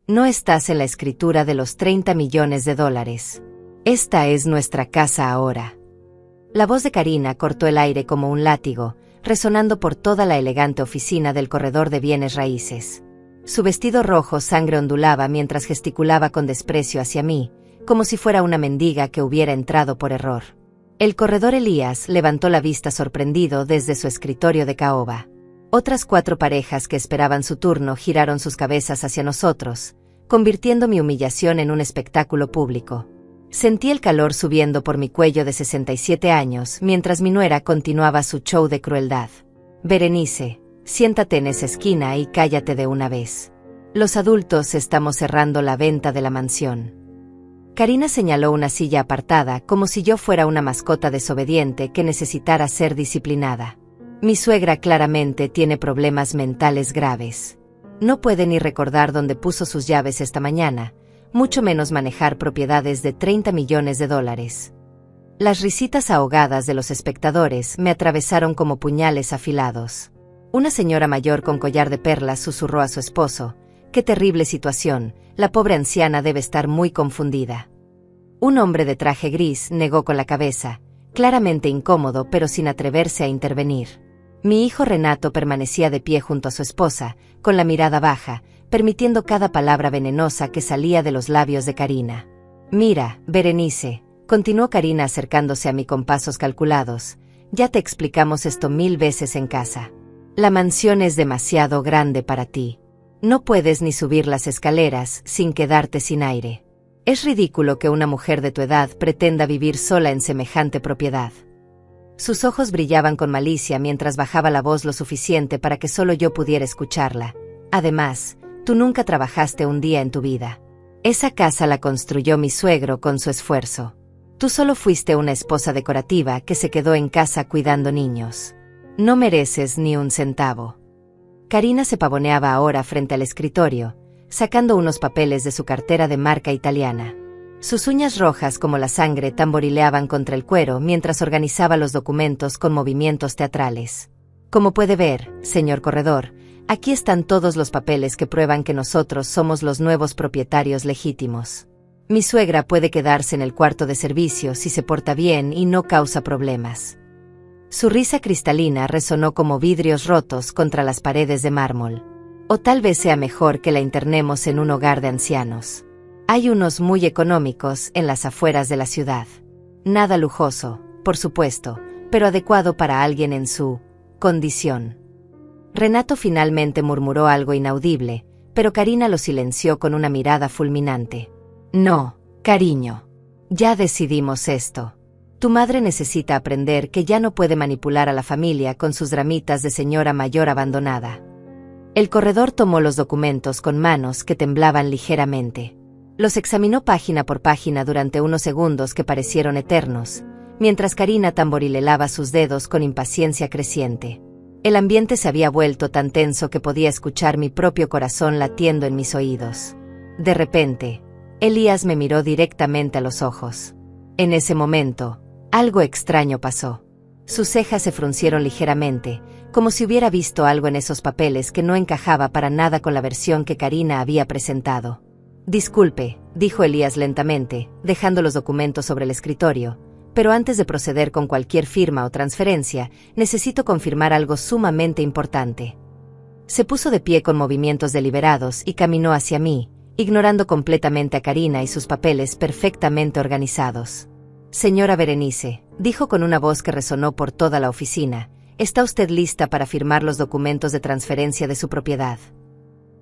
No estás en la escritura de los 30 millones de dólares. Esta es nuestra casa ahora. La voz de Karina cortó el aire como un látigo, resonando por toda la elegante oficina del corredor de bienes raíces. Su vestido rojo sangre ondulaba mientras gesticulaba con desprecio hacia mí, como si fuera una mendiga que hubiera entrado por error. El corredor Elías levantó la vista sorprendido desde su escritorio de caoba. Otras 4 parejas que esperaban su turno giraron sus cabezas hacia nosotros, convirtiendo mi humillación en un espectáculo público. Sentí el calor subiendo por mi cuello de 67 años mientras mi nuera continuaba su show de crueldad. Berenice, siéntate en esa esquina y cállate de una vez. Los adultos estamos cerrando la venta de la mansión. Karina señaló una silla apartada como si yo fuera una mascota desobediente que necesitara ser disciplinada. Mi suegra claramente tiene problemas mentales graves. No puede ni recordar dónde puso sus llaves esta mañana, mucho menos manejar propiedades de 30 millones de dólares. Las risitas ahogadas de los espectadores me atravesaron como puñales afilados. Una señora mayor con collar de perlas susurró a su esposo: «Qué terrible situación, la pobre anciana debe estar muy confundida». Un hombre de traje gris negó con la cabeza, claramente incómodo pero sin atreverse a intervenir. Mi hijo Renato permanecía de pie junto a su esposa, con la mirada baja, permitiendo cada palabra venenosa que salía de los labios de Karina. «Mira, Berenice», continuó Karina acercándose a mí con pasos calculados, «ya te explicamos esto 1000 veces en casa. La mansión es demasiado grande para ti. No puedes ni subir las escaleras sin quedarte sin aire. Es ridículo que una mujer de tu edad pretenda vivir sola en semejante propiedad». Sus ojos brillaban con malicia mientras bajaba la voz lo suficiente para que solo yo pudiera escucharla. «Además, tú nunca trabajaste un día en tu vida. Esa casa la construyó mi suegro con su esfuerzo. Tú solo fuiste una esposa decorativa que se quedó en casa cuidando niños. No mereces ni un centavo». Karina se pavoneaba ahora frente al escritorio, sacando unos papeles de su cartera de marca italiana. Sus uñas rojas como la sangre tamborileaban contra el cuero mientras organizaba los documentos con movimientos teatrales. «Como puede ver, señor corredor, aquí están todos los papeles que prueban que nosotros somos los nuevos propietarios legítimos. Mi suegra puede quedarse en el cuarto de servicio si se porta bien y no causa problemas». Su risa cristalina resonó como vidrios rotos contra las paredes de mármol. «O tal vez sea mejor que la internemos en un hogar de ancianos. Hay unos muy económicos en las afueras de la ciudad. Nada lujoso, por supuesto, pero adecuado para alguien en su condición». Renato finalmente murmuró algo inaudible, pero Karina lo silenció con una mirada fulminante. «No, cariño. Ya decidimos esto. Tu madre necesita aprender que ya no puede manipular a la familia con sus dramitas de señora mayor abandonada». El corredor tomó los documentos con manos que temblaban ligeramente. Los examinó página por página durante unos segundos que parecieron eternos, mientras Karina tamborilelaba sus dedos con impaciencia creciente. El ambiente se había vuelto tan tenso que podía escuchar mi propio corazón latiendo en mis oídos. De repente, Elías me miró directamente a los ojos. En ese momento, algo extraño pasó. Sus cejas se fruncieron ligeramente, como si hubiera visto algo en esos papeles que no encajaba para nada con la versión que Karina había presentado. «Disculpe», dijo Elías lentamente, dejando los documentos sobre el escritorio, «pero antes de proceder con cualquier firma o transferencia, necesito confirmar algo sumamente importante». Se puso de pie con movimientos deliberados y caminó hacia mí, ignorando completamente a Karina y sus papeles perfectamente organizados. «Señora Berenice», dijo con una voz que resonó por toda la oficina, «¿está usted lista para firmar los documentos de transferencia de su propiedad?».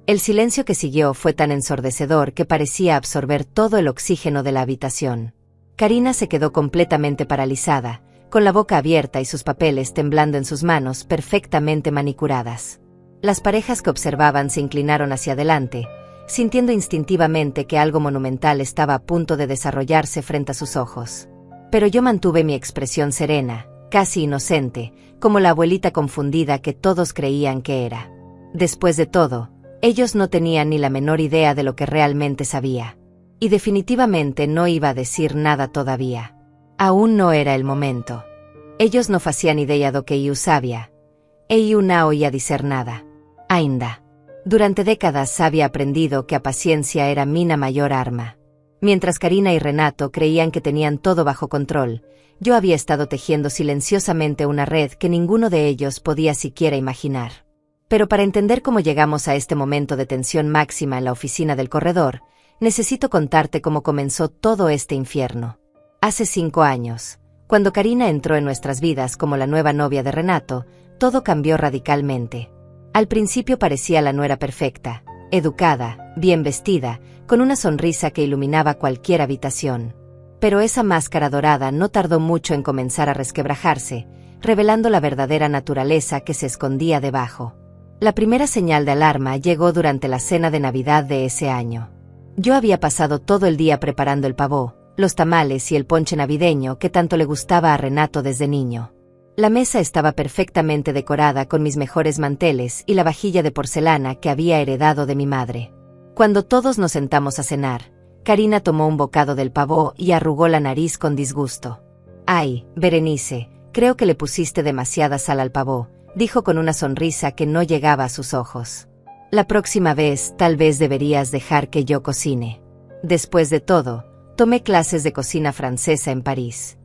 El silencio que siguió fue tan ensordecedor que parecía absorber todo el oxígeno de la habitación. Karina se quedó completamente paralizada, con la boca abierta y sus papeles temblando en sus manos perfectamente manicuradas. Las parejas que observaban se inclinaron hacia adelante, sintiendo instintivamente que algo monumental estaba a punto de desarrollarse frente a sus ojos. Pero yo mantuve mi expresión serena, casi inocente, como la abuelita confundida que todos creían que era. Después de todo, ellos no tenían ni la menor idea de lo que realmente sabía. Y definitivamente no iba a decir nada todavía. Aún no era el momento. Ellos no facían idea do que eu sabía. E eu não ia dizer nada. Ainda. Durante décadas había aprendido que la paciencia era mi mayor arma. Mientras Karina y Renato creían que tenían todo bajo control, yo había estado tejiendo silenciosamente una red que ninguno de ellos podía siquiera imaginar. Pero para entender cómo llegamos a este momento de tensión máxima en la oficina del corredor, necesito contarte cómo comenzó todo este infierno. Hace 5 años, cuando Karina entró en nuestras vidas como la nueva novia de Renato, todo cambió radicalmente. Al principio parecía la nuera perfecta, educada, bien vestida, con una sonrisa que iluminaba cualquier habitación. Pero esa máscara dorada no tardó mucho en comenzar a resquebrajarse, revelando la verdadera naturaleza que se escondía debajo. La primera señal de alarma llegó durante la cena de Navidad de ese año. Yo había pasado todo el día preparando el pavó, los tamales y el ponche navideño que tanto le gustaba a Renato desde niño. La mesa estaba perfectamente decorada con mis mejores manteles y la vajilla de porcelana que había heredado de mi madre. Cuando todos nos sentamos a cenar, Karina tomó un bocado del pavó y arrugó la nariz con disgusto. «Ay, Berenice, creo que le pusiste demasiada sal al pavó», dijo con una sonrisa que no llegaba a sus ojos. «La próxima vez tal vez deberías dejar que yo cocine. Después de todo, tomé clases de cocina francesa en París».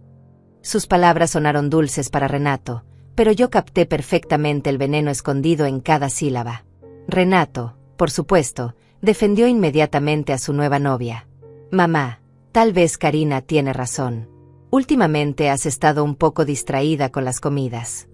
Sus palabras sonaron dulces para Renato, pero yo capté perfectamente el veneno escondido en cada sílaba. Renato, por supuesto, defendió inmediatamente a su nueva novia. «Mamá, tal vez Karina tiene razón. Últimamente has estado un poco distraída con las comidas».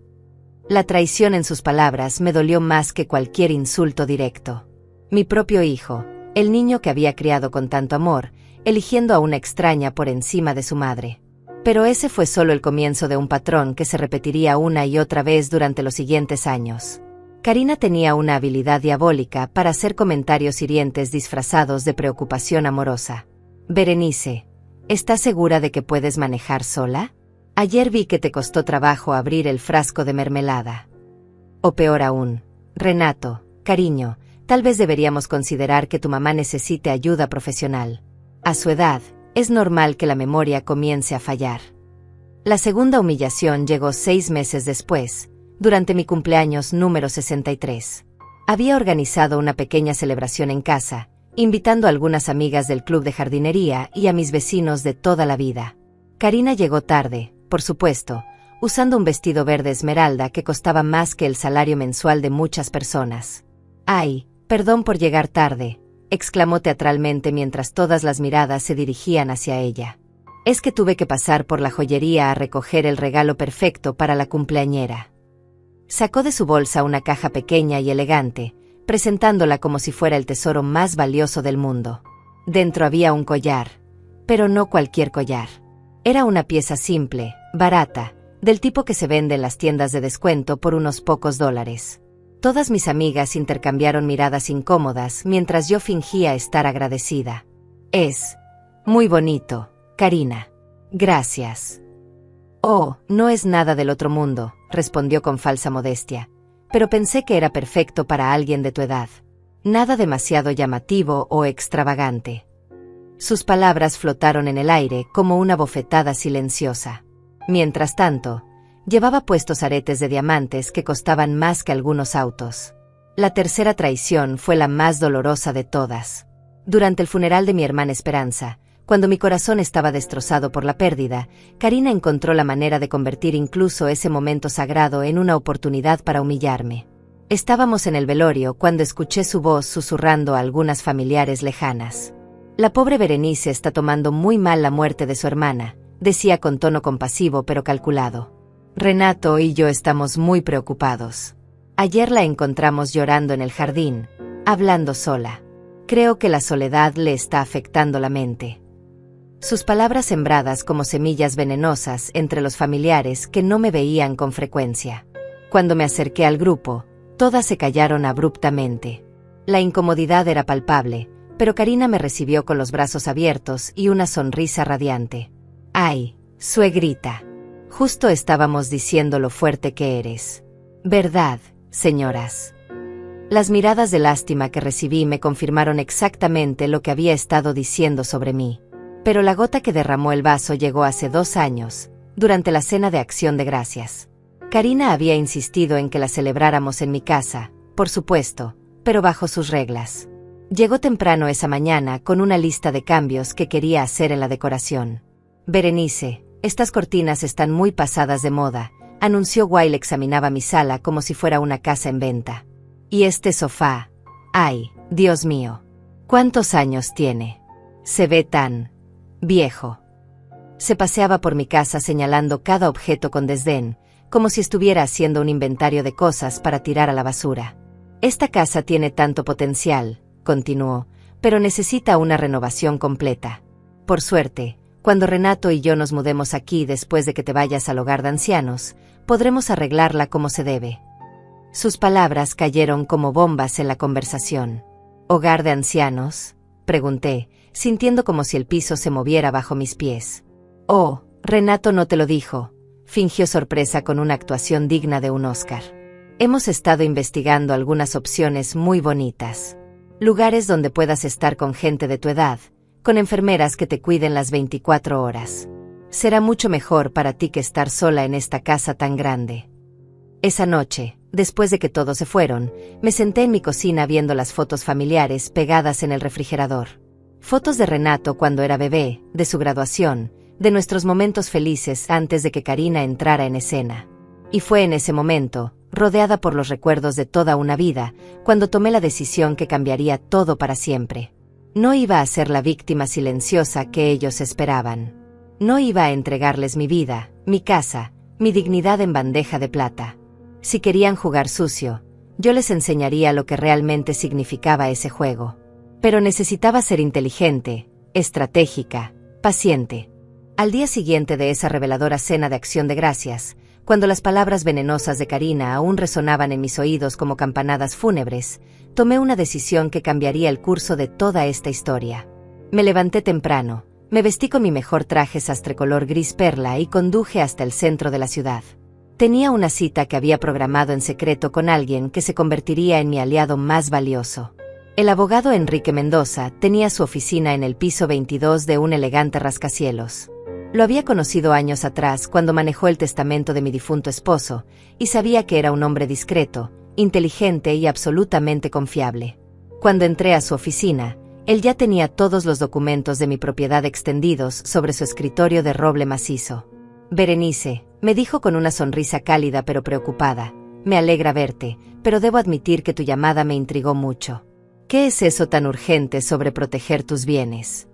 La traición en sus palabras me dolió más que cualquier insulto directo. Mi propio hijo, el niño que había criado con tanto amor, eligiendo a una extraña por encima de su madre. Pero ese fue solo el comienzo de un patrón que se repetiría una y otra vez durante los siguientes años. Karina tenía una habilidad diabólica para hacer comentarios hirientes disfrazados de preocupación amorosa. «Berenice, ¿estás segura de que puedes manejar sola? Ayer vi que te costó trabajo abrir el frasco de mermelada». O peor aún, «Renato, cariño, tal vez deberíamos considerar que tu mamá necesite ayuda profesional. A su edad, es normal que la memoria comience a fallar». La segunda humillación llegó 6 meses después, durante mi cumpleaños número 63. Había organizado una pequeña celebración en casa, invitando a algunas amigas del club de jardinería y a mis vecinos de toda la vida. Karina llegó tarde, por supuesto, usando un vestido verde esmeralda que costaba más que el salario mensual de muchas personas. «Ay, perdón por llegar tarde», exclamó teatralmente mientras todas las miradas se dirigían hacia ella. «Es que tuve que pasar por la joyería a recoger el regalo perfecto para la cumpleañera». Sacó de su bolsa una caja pequeña y elegante, presentándola como si fuera el tesoro más valioso del mundo. Dentro había un collar, pero no cualquier collar. Era una pieza simple, barata, del tipo que se vende en las tiendas de descuento por unos pocos dólares. Todas mis amigas intercambiaron miradas incómodas mientras yo fingía estar agradecida. «Es muy bonito, Karina. Gracias». «Oh, no es nada del otro mundo», respondió con falsa modestia. «Pero pensé que era perfecto para alguien de tu edad. Nada demasiado llamativo o extravagante». Sus palabras flotaron en el aire como una bofetada silenciosa. Mientras tanto, llevaba puestos aretes de diamantes que costaban más que algunos autos. La tercera traición fue la más dolorosa de todas. Durante el funeral de mi hermana Esperanza, cuando mi corazón estaba destrozado por la pérdida, Karina encontró la manera de convertir incluso ese momento sagrado en una oportunidad para humillarme. Estábamos en el velorio cuando escuché su voz susurrando a algunas familiares lejanas. «La pobre Berenice está tomando muy mal la muerte de su hermana», decía con tono compasivo pero calculado. «Renato y yo estamos muy preocupados. Ayer la encontramos llorando en el jardín, hablando sola. Creo que la soledad le está afectando la mente». Sus palabras sembradas como semillas venenosas entre los familiares que no me veían con frecuencia. Cuando me acerqué al grupo, todas se callaron abruptamente. La incomodidad era palpable, pero Karina me recibió con los brazos abiertos y una sonrisa radiante. «Ay, suegrita. Justo estábamos diciendo lo fuerte que eres. ¿Verdad, señoras?» Las miradas de lástima que recibí me confirmaron exactamente lo que había estado diciendo sobre mí. Pero la gota que derramó el vaso llegó hace 2 años, durante la cena de Acción de Gracias. Karina había insistido en que la celebráramos en mi casa, por supuesto, pero bajo sus reglas. Llegó temprano esa mañana con una lista de cambios que quería hacer en la decoración. «Berenice, estas cortinas están muy pasadas de moda», anunció while examinaba mi sala como si fuera una casa en venta. «Y este sofá, ay, Dios mío, ¿cuántos años tiene? Se ve tan viejo». Se paseaba por mi casa señalando cada objeto con desdén, como si estuviera haciendo un inventario de cosas para tirar a la basura. «Esta casa tiene tanto potencial», continuó, «pero necesita una renovación completa. Por suerte, cuando Renato y yo nos mudemos aquí después de que te vayas al hogar de ancianos, podremos arreglarla como se debe». Sus palabras cayeron como bombas en la conversación. «¿Hogar de ancianos?», pregunté, sintiendo como si el piso se moviera bajo mis pies. «Oh, Renato no te lo dijo», fingió sorpresa con una actuación digna de un Oscar. «Hemos estado investigando algunas opciones muy bonitas. Lugares donde puedas estar con gente de tu edad, con enfermeras que te cuiden las 24 horas. Será mucho mejor para ti que estar sola en esta casa tan grande». Esa noche, después de que todos se fueron, me senté en mi cocina viendo las fotos familiares pegadas en el refrigerador. Fotos de Renato cuando era bebé, de su graduación, de nuestros momentos felices antes de que Karina entrara en escena. Y fue en ese momento, rodeada por los recuerdos de toda una vida, cuando tomé la decisión que cambiaría todo para siempre. No iba a ser la víctima silenciosa que ellos esperaban. No iba a entregarles mi vida, mi casa, mi dignidad en bandeja de plata. Si querían jugar sucio, yo les enseñaría lo que realmente significaba ese juego. Pero necesitaba ser inteligente, estratégica, paciente. Al día siguiente de esa reveladora cena de acción de gracias, cuando las palabras venenosas de Karina aún resonaban en mis oídos como campanadas fúnebres, tomé una decisión que cambiaría el curso de toda esta historia. Me levanté temprano, me vestí con mi mejor traje sastre color gris perla y conduje hasta el centro de la ciudad. Tenía una cita que había programado en secreto con alguien que se convertiría en mi aliado más valioso. El abogado Enrique Mendoza tenía su oficina en el piso 22 de un elegante rascacielos. Lo había conocido años atrás cuando manejó el testamento de mi difunto esposo, y sabía que era un hombre discreto, inteligente y absolutamente confiable. Cuando entré a su oficina, él ya tenía todos los documentos de mi propiedad extendidos sobre su escritorio de roble macizo. «Berenice», me dijo con una sonrisa cálida pero preocupada, «me alegra verte, pero debo admitir que tu llamada me intrigó mucho. ¿Qué es eso tan urgente sobre proteger tus bienes?».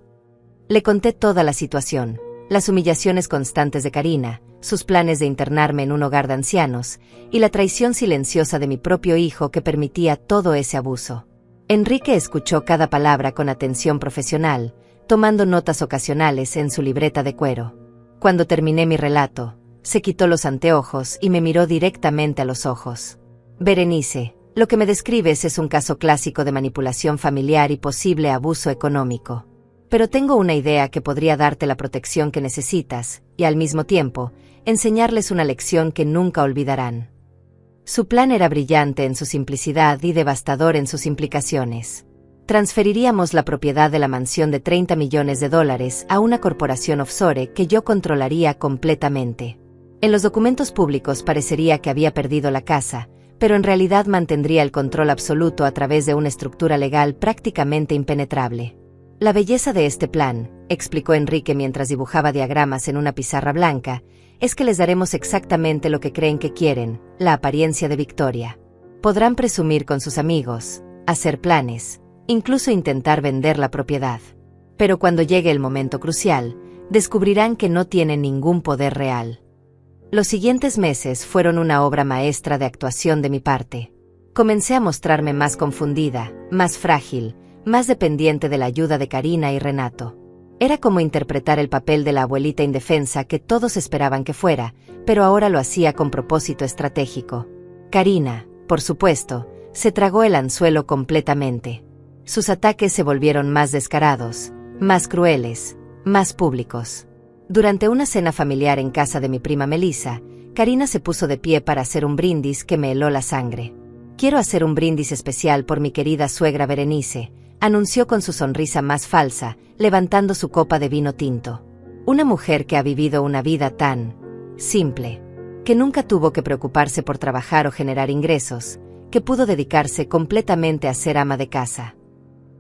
Le conté toda la situación. Las humillaciones constantes de Karina, sus planes de internarme en un hogar de ancianos, y la traición silenciosa de mi propio hijo que permitía todo ese abuso. Enrique escuchó cada palabra con atención profesional, tomando notas ocasionales en su libreta de cuero. Cuando terminé mi relato, se quitó los anteojos y me miró directamente a los ojos. «Berenice, lo que me describes es un caso clásico de manipulación familiar y posible abuso económico. Pero tengo una idea que podría darte la protección que necesitas, y al mismo tiempo, enseñarles una lección que nunca olvidarán». Su plan era brillante en su simplicidad y devastador en sus implicaciones. Transferiríamos la propiedad de la mansión de $30 millones a una corporación offshore que yo controlaría completamente. En los documentos públicos parecería que había perdido la casa, pero en realidad mantendría el control absoluto a través de una estructura legal prácticamente impenetrable. «La belleza de este plan», explicó Enrique mientras dibujaba diagramas en una pizarra blanca, «es que les daremos exactamente lo que creen que quieren, la apariencia de victoria. Podrán presumir con sus amigos, hacer planes, incluso intentar vender la propiedad. Pero cuando llegue el momento crucial, descubrirán que no tienen ningún poder real». Los siguientes meses fueron una obra maestra de actuación de mi parte. Comencé a mostrarme más confundida, más frágil, más dependiente de la ayuda de Karina y Renato. Era como interpretar el papel de la abuelita indefensa que todos esperaban que fuera, pero ahora lo hacía con propósito estratégico. Karina, por supuesto, se tragó el anzuelo completamente. Sus ataques se volvieron más descarados, más crueles, más públicos. Durante una cena familiar en casa de mi prima Melissa, Karina se puso de pie para hacer un brindis que me heló la sangre. «Quiero hacer un brindis especial por mi querida suegra Berenice», anunció con su sonrisa más falsa, levantando su copa de vino tinto. «Una mujer que ha vivido una vida tan simple, que nunca tuvo que preocuparse por trabajar o generar ingresos, que pudo dedicarse completamente a ser ama de casa.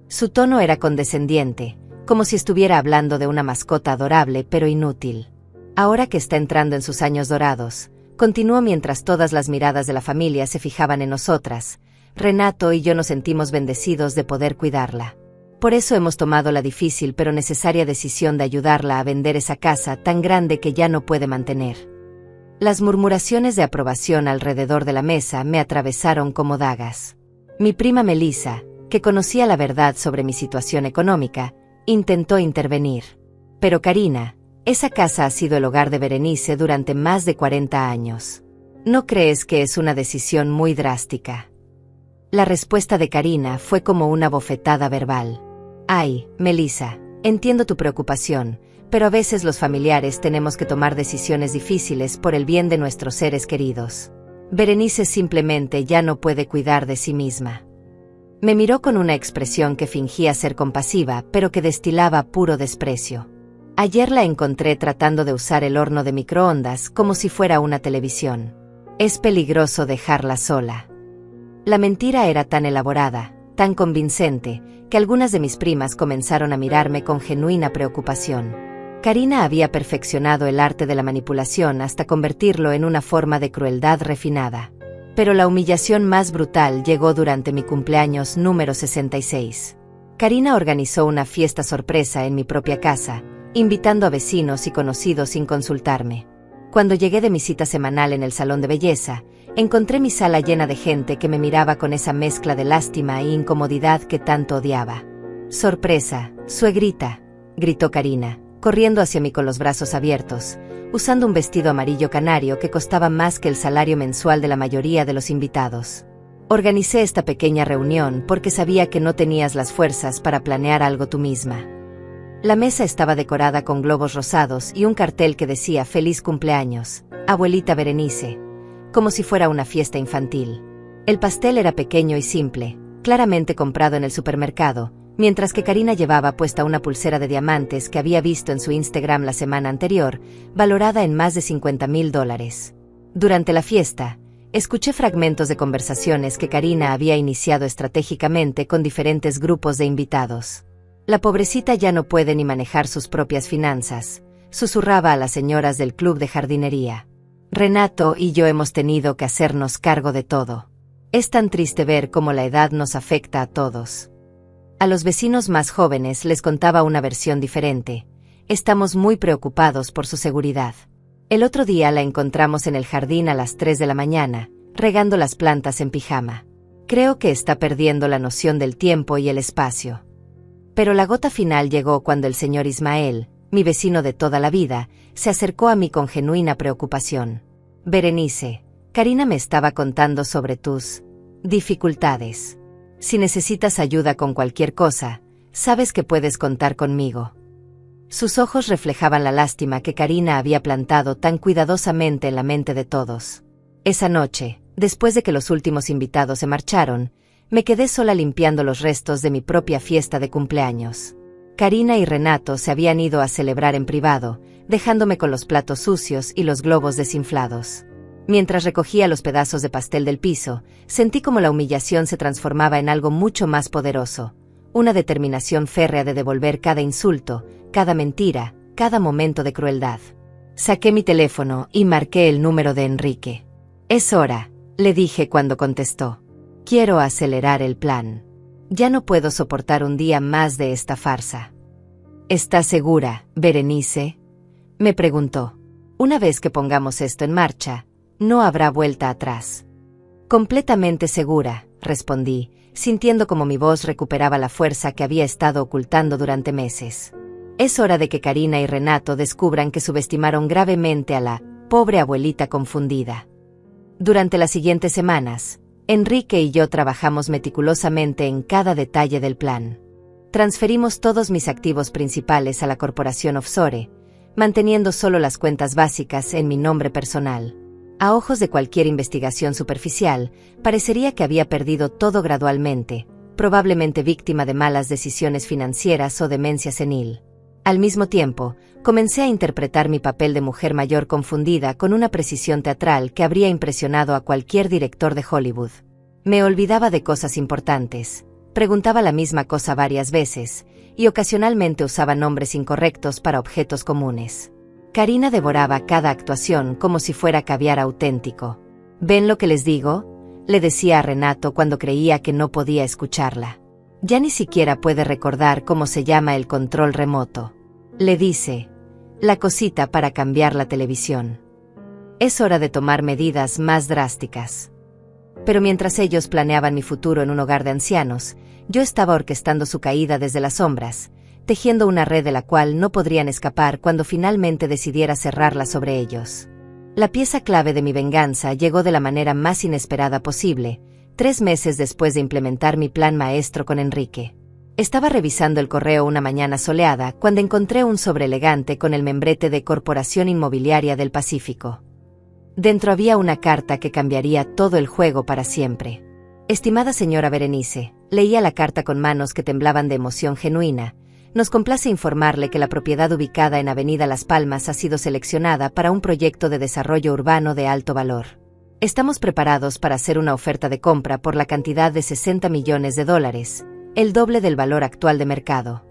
Su tono era condescendiente, como si estuviera hablando de una mascota adorable pero inútil. Ahora que está entrando en sus años dorados, continuó mientras todas las miradas de la familia se fijaban en nosotras, Renato y yo nos sentimos bendecidos de poder cuidarla. Por eso hemos tomado la difícil pero necesaria decisión de ayudarla a vender esa casa tan grande que ya no puede mantener. Las murmuraciones de aprobación alrededor de la mesa me atravesaron como dagas. Mi prima Melissa, que conocía la verdad sobre mi situación económica, intentó intervenir. Pero Karina, esa casa ha sido el hogar de Berenice durante más de 40 años. ¿No crees que es una decisión muy drástica? La respuesta de Karina fue como una bofetada verbal. Ay, Melissa, entiendo tu preocupación, pero a veces los familiares tenemos que tomar decisiones difíciles por el bien de nuestros seres queridos. Berenice simplemente ya no puede cuidar de sí misma. Me miró con una expresión que fingía ser compasiva, pero que destilaba puro desprecio. Ayer la encontré tratando de usar el horno de microondas como si fuera una televisión. Es peligroso dejarla sola. La mentira era tan elaborada, tan convincente, que algunas de mis primas comenzaron a mirarme con genuina preocupación. Karina había perfeccionado el arte de la manipulación hasta convertirlo en una forma de crueldad refinada. Pero la humillación más brutal llegó durante mi cumpleaños número 66. Karina organizó una fiesta sorpresa en mi propia casa, invitando a vecinos y conocidos sin consultarme. Cuando llegué de mi cita semanal en el salón de belleza, encontré mi sala llena de gente que me miraba con esa mezcla de lástima e incomodidad que tanto odiaba. «Sorpresa, suegrita», gritó Karina, corriendo hacia mí con los brazos abiertos, usando un vestido amarillo canario que costaba más que el salario mensual de la mayoría de los invitados. Organicé esta pequeña reunión porque sabía que no tenías las fuerzas para planear algo tú misma. La mesa estaba decorada con globos rosados y un cartel que decía «Feliz cumpleaños, abuelita Berenice», como si fuera una fiesta infantil. El pastel era pequeño y simple, claramente comprado en el supermercado, mientras que Karina llevaba puesta una pulsera de diamantes que había visto en su Instagram la semana anterior, valorada en más de $50,000. Durante la fiesta, escuché fragmentos de conversaciones que Karina había iniciado estratégicamente con diferentes grupos de invitados. «La pobrecita ya no puede ni manejar sus propias finanzas», susurraba a las señoras del club de jardinería. «Renato y yo hemos tenido que hacernos cargo de todo. Es tan triste ver cómo la edad nos afecta a todos». A los vecinos más jóvenes les contaba una versión diferente. «Estamos muy preocupados por su seguridad. El otro día la encontramos en el jardín a las 3 de la mañana, regando las plantas en pijama. Creo que está perdiendo la noción del tiempo y el espacio». Pero la gota final llegó cuando el señor Ismael, mi vecino de toda la vida, se acercó a mí con genuina preocupación. «Berenice, Karina me estaba contando sobre tus dificultades. Si necesitas ayuda con cualquier cosa, sabes que puedes contar conmigo». Sus ojos reflejaban la lástima que Karina había plantado tan cuidadosamente en la mente de todos. Esa noche, después de que los últimos invitados se marcharon, me quedé sola limpiando los restos de mi propia fiesta de cumpleaños. Karina y Renato se habían ido a celebrar en privado, dejándome con los platos sucios y los globos desinflados. Mientras recogía los pedazos de pastel del piso, sentí como la humillación se transformaba en algo mucho más poderoso, una determinación férrea de devolver cada insulto, cada mentira, cada momento de crueldad. Saqué mi teléfono y marqué el número de Enrique. «Es hora», le dije cuando contestó. «Quiero acelerar el plan. Ya no puedo soportar un día más de esta farsa». «¿Estás segura, Berenice?», me preguntó. «Una vez que pongamos esto en marcha, no habrá vuelta atrás». «Completamente segura», respondí, sintiendo como mi voz recuperaba la fuerza que había estado ocultando durante meses. «Es hora de que Karina y Renato descubran que subestimaron gravemente a la pobre abuelita confundida». Durante las siguientes semanas, Enrique y yo trabajamos meticulosamente en cada detalle del plan. Transferimos todos mis activos principales a la corporación offshore, manteniendo solo las cuentas básicas en mi nombre personal. A ojos de cualquier investigación superficial, parecería que había perdido todo gradualmente, probablemente víctima de malas decisiones financieras o demencia senil. Al mismo tiempo, comencé a interpretar mi papel de mujer mayor confundida con una precisión teatral que habría impresionado a cualquier director de Hollywood. Me olvidaba de cosas importantes, preguntaba la misma cosa varias veces, y ocasionalmente usaba nombres incorrectos para objetos comunes. Karina devoraba cada actuación como si fuera caviar auténtico. ¿Ven lo que les digo?, le decía a Renato cuando creía que no podía escucharla. Ya ni siquiera puede recordar cómo se llama el control remoto. Le dice, la cosita para cambiar la televisión. Es hora de tomar medidas más drásticas. Pero mientras ellos planeaban mi futuro en un hogar de ancianos, yo estaba orquestando su caída desde las sombras, tejiendo una red de la cual no podrían escapar cuando finalmente decidiera cerrarla sobre ellos. La pieza clave de mi venganza llegó de la manera más inesperada posible, 3 meses después de implementar mi plan maestro con Enrique. Estaba revisando el correo una mañana soleada cuando encontré un sobre elegante con el membrete de Corporación Inmobiliaria del Pacífico. Dentro había una carta que cambiaría todo el juego para siempre. Estimada señora Berenice, leía la carta con manos que temblaban de emoción genuina. Nos complace informarle que la propiedad ubicada en Avenida Las Palmas ha sido seleccionada para un proyecto de desarrollo urbano de alto valor. Estamos preparados para hacer una oferta de compra por la cantidad de $60 millones, el doble del valor actual de mercado.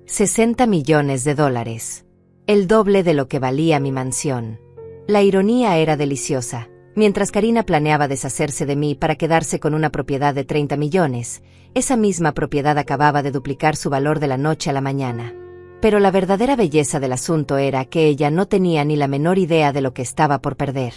$60 millones, el doble de lo que valía mi mansión. La ironía era deliciosa. Mientras Karina planeaba deshacerse de mí para quedarse con una propiedad de 30 millones, esa misma propiedad acababa de duplicar su valor de la noche a la mañana. Pero la verdadera belleza del asunto era que ella no tenía ni la menor idea de lo que estaba por perder.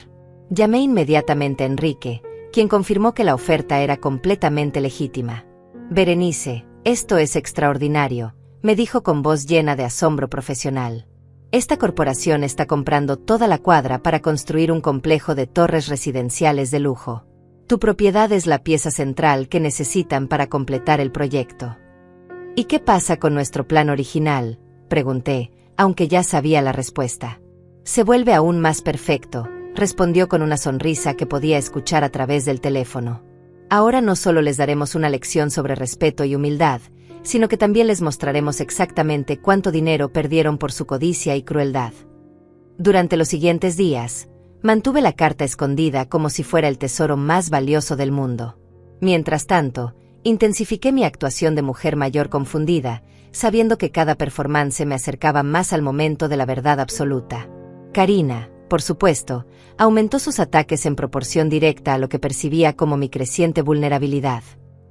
Llamé inmediatamente a Enrique, quien confirmó que la oferta era completamente legítima. Berenice, esto es extraordinario, me dijo con voz llena de asombro profesional. Esta corporación está comprando toda la cuadra para construir un complejo de torres residenciales de lujo. Tu propiedad es la pieza central que necesitan para completar el proyecto. ¿Y qué pasa con nuestro plan original?, pregunté, aunque ya sabía la respuesta. Se vuelve aún más perfecto, respondió con una sonrisa que podía escuchar a través del teléfono. Ahora no solo les daremos una lección sobre respeto y humildad, sino que también les mostraremos exactamente cuánto dinero perdieron por su codicia y crueldad. Durante los siguientes días, mantuve la carta escondida como si fuera el tesoro más valioso del mundo. Mientras tanto, intensifiqué mi actuación de mujer mayor confundida, sabiendo que cada performance me acercaba más al momento de la verdad absoluta. Karina, por supuesto, aumentó sus ataques en proporción directa a lo que percibía como mi creciente vulnerabilidad.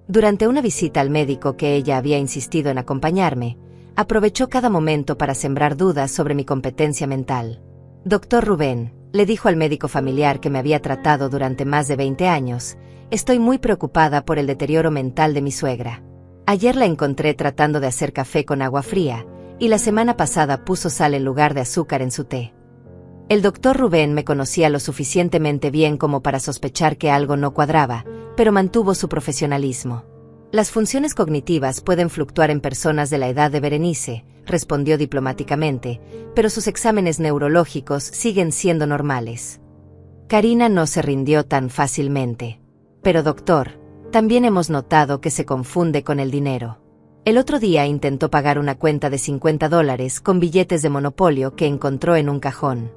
Durante una visita al médico que ella había insistido en acompañarme, aprovechó cada momento para sembrar dudas sobre mi competencia mental. Doctor Rubén, le dijo al médico familiar que me había tratado durante más de 20 años, estoy muy preocupada por el deterioro mental de mi suegra. Ayer la encontré tratando de hacer café con agua fría, y la semana pasada puso sal en lugar de azúcar en su té. El doctor Rubén me conocía lo suficientemente bien como para sospechar que algo no cuadraba, pero mantuvo su profesionalismo. Las funciones cognitivas pueden fluctuar en personas de la edad de Berenice, respondió diplomáticamente, pero sus exámenes neurológicos siguen siendo normales. Karina no se rindió tan fácilmente. Pero doctor, también hemos notado que se confunde con el dinero. El otro día intentó pagar una cuenta de $50 con billetes de Monopolio que encontró en un cajón.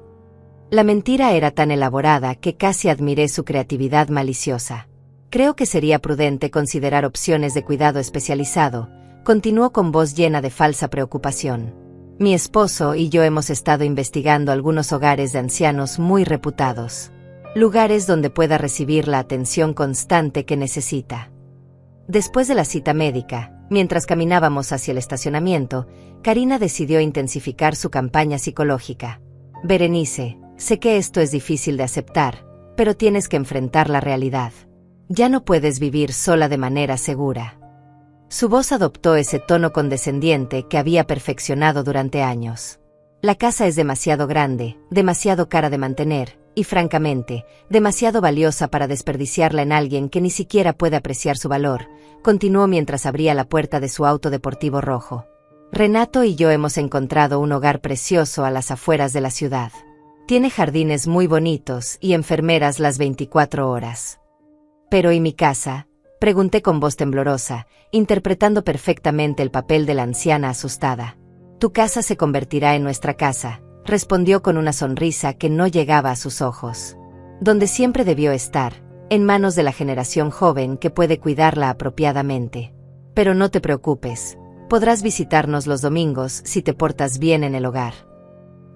La mentira era tan elaborada que casi admiré su creatividad maliciosa. Creo que sería prudente considerar opciones de cuidado especializado, continuó con voz llena de falsa preocupación. Mi esposo y yo hemos estado investigando algunos hogares de ancianos muy reputados. Lugares donde pueda recibir la atención constante que necesita. Después de la cita médica, mientras caminábamos hacia el estacionamiento, Karina decidió intensificar su campaña psicológica. Berenice, sé que esto es difícil de aceptar, pero tienes que enfrentar la realidad. Ya no puedes vivir sola de manera segura. Su voz adoptó ese tono condescendiente que había perfeccionado durante años. La casa es demasiado grande, demasiado cara de mantener, y francamente, demasiado valiosa para desperdiciarla en alguien que ni siquiera puede apreciar su valor, continuó mientras abría la puerta de su auto deportivo rojo. Renato y yo hemos encontrado un hogar precioso a las afueras de la ciudad. Tiene jardines muy bonitos y enfermeras las 24 horas. ¿Pero y mi casa?, pregunté con voz temblorosa, interpretando perfectamente el papel de la anciana asustada. Tu casa se convertirá en nuestra casa, respondió con una sonrisa que no llegaba a sus ojos. Donde siempre debió estar, en manos de la generación joven que puede cuidarla apropiadamente. Pero no te preocupes, podrás visitarnos los domingos si te portas bien en el hogar.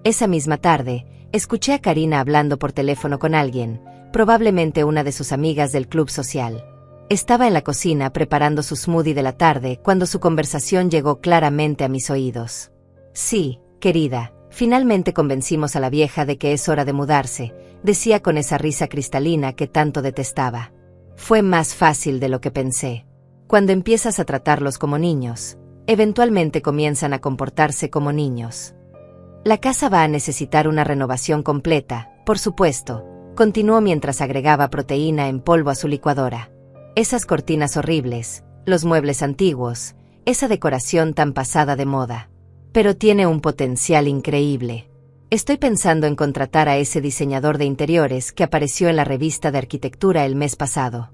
Esa misma tarde, escuché a Karina hablando por teléfono con alguien, probablemente una de sus amigas del club social. Estaba en la cocina preparando su smoothie de la tarde cuando su conversación llegó claramente a mis oídos. Sí, querida, finalmente convencimos a la vieja de que es hora de mudarse, decía con esa risa cristalina que tanto detestaba. Fue más fácil de lo que pensé. Cuando empiezas a tratarlos como niños, eventualmente comienzan a comportarse como niños. La casa va a necesitar una renovación completa, por supuesto, continuó mientras agregaba proteína en polvo a su licuadora. Esas cortinas horribles, los muebles antiguos, esa decoración tan pasada de moda. Pero tiene un potencial increíble. Estoy pensando en contratar a ese diseñador de interiores que apareció en la revista de arquitectura el mes pasado.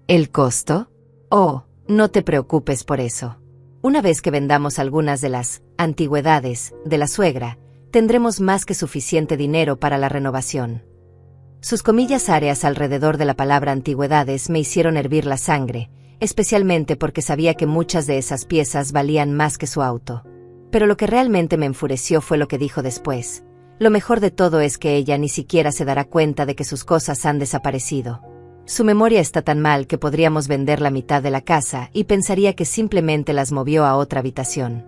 ¿El costo? Oh, no te preocupes por eso. Una vez que vendamos algunas de las antigüedades de la suegra, tendremos más que suficiente dinero para la renovación. Sus comillas áreas alrededor de la palabra antigüedades me hicieron hervir la sangre, especialmente porque sabía que muchas de esas piezas valían más que su auto. Pero lo que realmente me enfureció fue lo que dijo después. Lo mejor de todo es que ella ni siquiera se dará cuenta de que sus cosas han desaparecido. Su memoria está tan mal que podríamos vender la mitad de la casa y pensaría que simplemente las movió a otra habitación.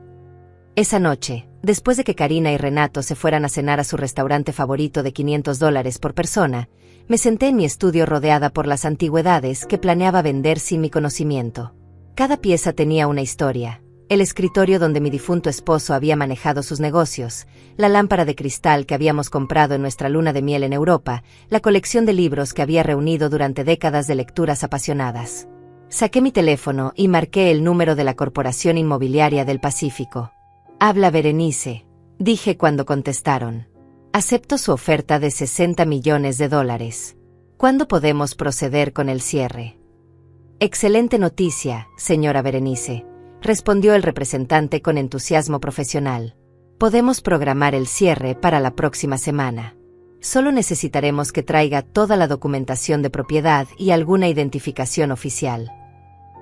Esa noche, después de que Karina y Renato se fueran a cenar a su restaurante favorito de $500 por persona, me senté en mi estudio rodeada por las antigüedades que planeaba vender sin mi conocimiento. Cada pieza tenía una historia. El escritorio donde mi difunto esposo había manejado sus negocios, la lámpara de cristal que habíamos comprado en nuestra luna de miel en Europa, la colección de libros que había reunido durante décadas de lecturas apasionadas. Saqué mi teléfono y marqué el número de la Corporación Inmobiliaria del Pacífico. «Habla Berenice», dije cuando contestaron. «Acepto su oferta de $60 millones. ¿Cuándo podemos proceder con el cierre?» «Excelente noticia, señora Berenice», respondió el representante con entusiasmo profesional. «Podemos programar el cierre para la próxima semana. Solo necesitaremos que traiga toda la documentación de propiedad y alguna identificación oficial».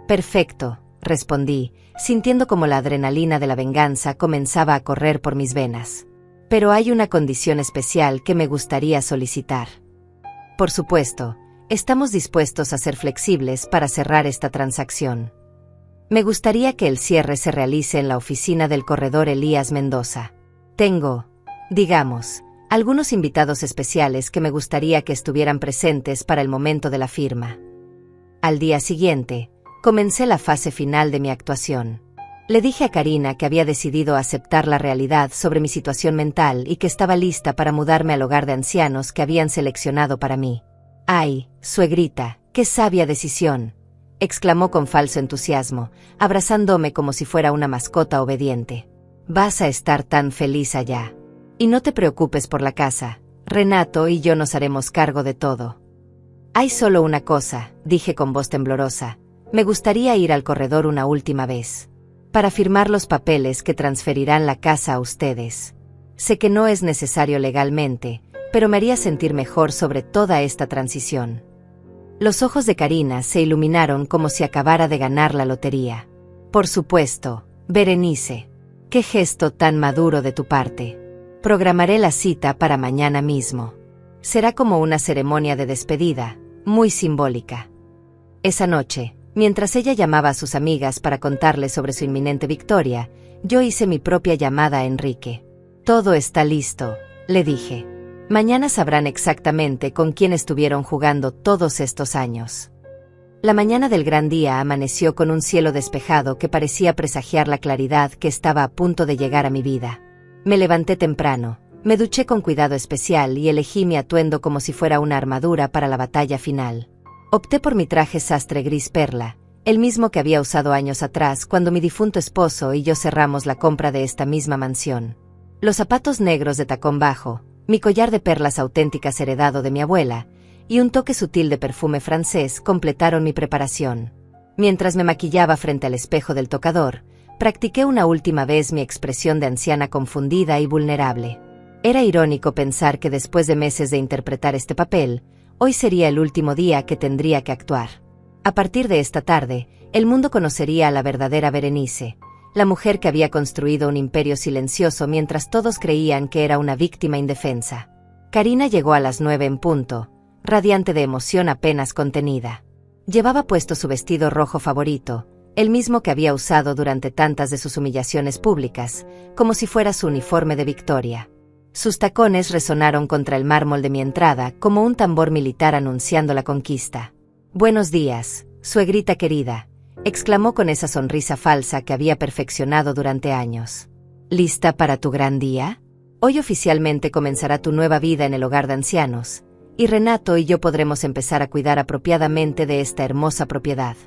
«Perfecto», respondí, sintiendo como la adrenalina de la venganza comenzaba a correr por mis venas. «Pero hay una condición especial que me gustaría solicitar». «Por supuesto, estamos dispuestos a ser flexibles para cerrar esta transacción. Me gustaría que el cierre se realice en la oficina del corredor Elías Mendoza. Tengo, digamos, algunos invitados especiales que me gustaría que estuvieran presentes para el momento de la firma». Al día siguiente, comencé la fase final de mi actuación. Le dije a Karina que había decidido aceptar la realidad sobre mi situación mental y que estaba lista para mudarme al hogar de ancianos que habían seleccionado para mí. «¡Ay, suegrita, qué sabia decisión!», exclamó con falso entusiasmo, abrazándome como si fuera una mascota obediente. «Vas a estar tan feliz allá. Y no te preocupes por la casa, Renato y yo nos haremos cargo de todo». «Hay solo una cosa», dije con voz temblorosa. «Me gustaría ir al corredor una última vez. Para firmar los papeles que transferirán la casa a ustedes. Sé que no es necesario legalmente, pero me haría sentir mejor sobre toda esta transición». Los ojos de Karina se iluminaron como si acabara de ganar la lotería. «Por supuesto, Berenice. Qué gesto tan maduro de tu parte. Programaré la cita para mañana mismo. Será como una ceremonia de despedida, muy simbólica». Esa noche, mientras ella llamaba a sus amigas para contarles sobre su inminente victoria, yo hice mi propia llamada a Enrique. «Todo está listo», le dije. «Mañana sabrán exactamente con quién estuvieron jugando todos estos años». La mañana del gran día amaneció con un cielo despejado que parecía presagiar la claridad que estaba a punto de llegar a mi vida. Me levanté temprano, me duché con cuidado especial y elegí mi atuendo como si fuera una armadura para la batalla final. Opté por mi traje sastre gris perla, el mismo que había usado años atrás cuando mi difunto esposo y yo cerramos la compra de esta misma mansión. Los zapatos negros de tacón bajo, mi collar de perlas auténticas heredado de mi abuela, y un toque sutil de perfume francés completaron mi preparación. Mientras me maquillaba frente al espejo del tocador, practiqué una última vez mi expresión de anciana confundida y vulnerable. Era irónico pensar que después de meses de interpretar este papel, Hoy sería el último día que tendría que actuar. A partir de esta tarde, el mundo conocería a la verdadera Berenice, la mujer que había construido un imperio silencioso mientras todos creían que era una víctima indefensa. Karina llegó a las 9 en punto, radiante de emoción apenas contenida. Llevaba puesto su vestido rojo favorito, el mismo que había usado durante tantas de sus humillaciones públicas, como si fuera su uniforme de victoria. Sus tacones resonaron contra el mármol de mi entrada como un tambor militar anunciando la conquista. «Buenos días, suegrita querida», exclamó con esa sonrisa falsa que había perfeccionado durante años. «¿Lista para tu gran día? Hoy oficialmente comenzará tu nueva vida en el hogar de ancianos, y Renato y yo podremos empezar a cuidar apropiadamente de esta hermosa propiedad».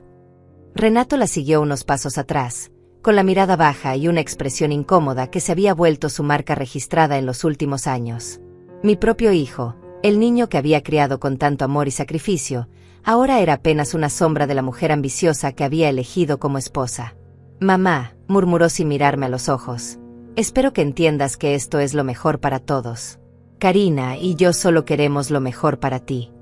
Renato la siguió unos pasos atrás, con la mirada baja y una expresión incómoda que se había vuelto su marca registrada en los últimos años. Mi propio hijo, el niño que había criado con tanto amor y sacrificio, ahora era apenas una sombra de la mujer ambiciosa que había elegido como esposa. «Mamá», murmuró sin mirarme a los ojos, «espero que entiendas que esto es lo mejor para todos. Karina y yo solo queremos lo mejor para ti».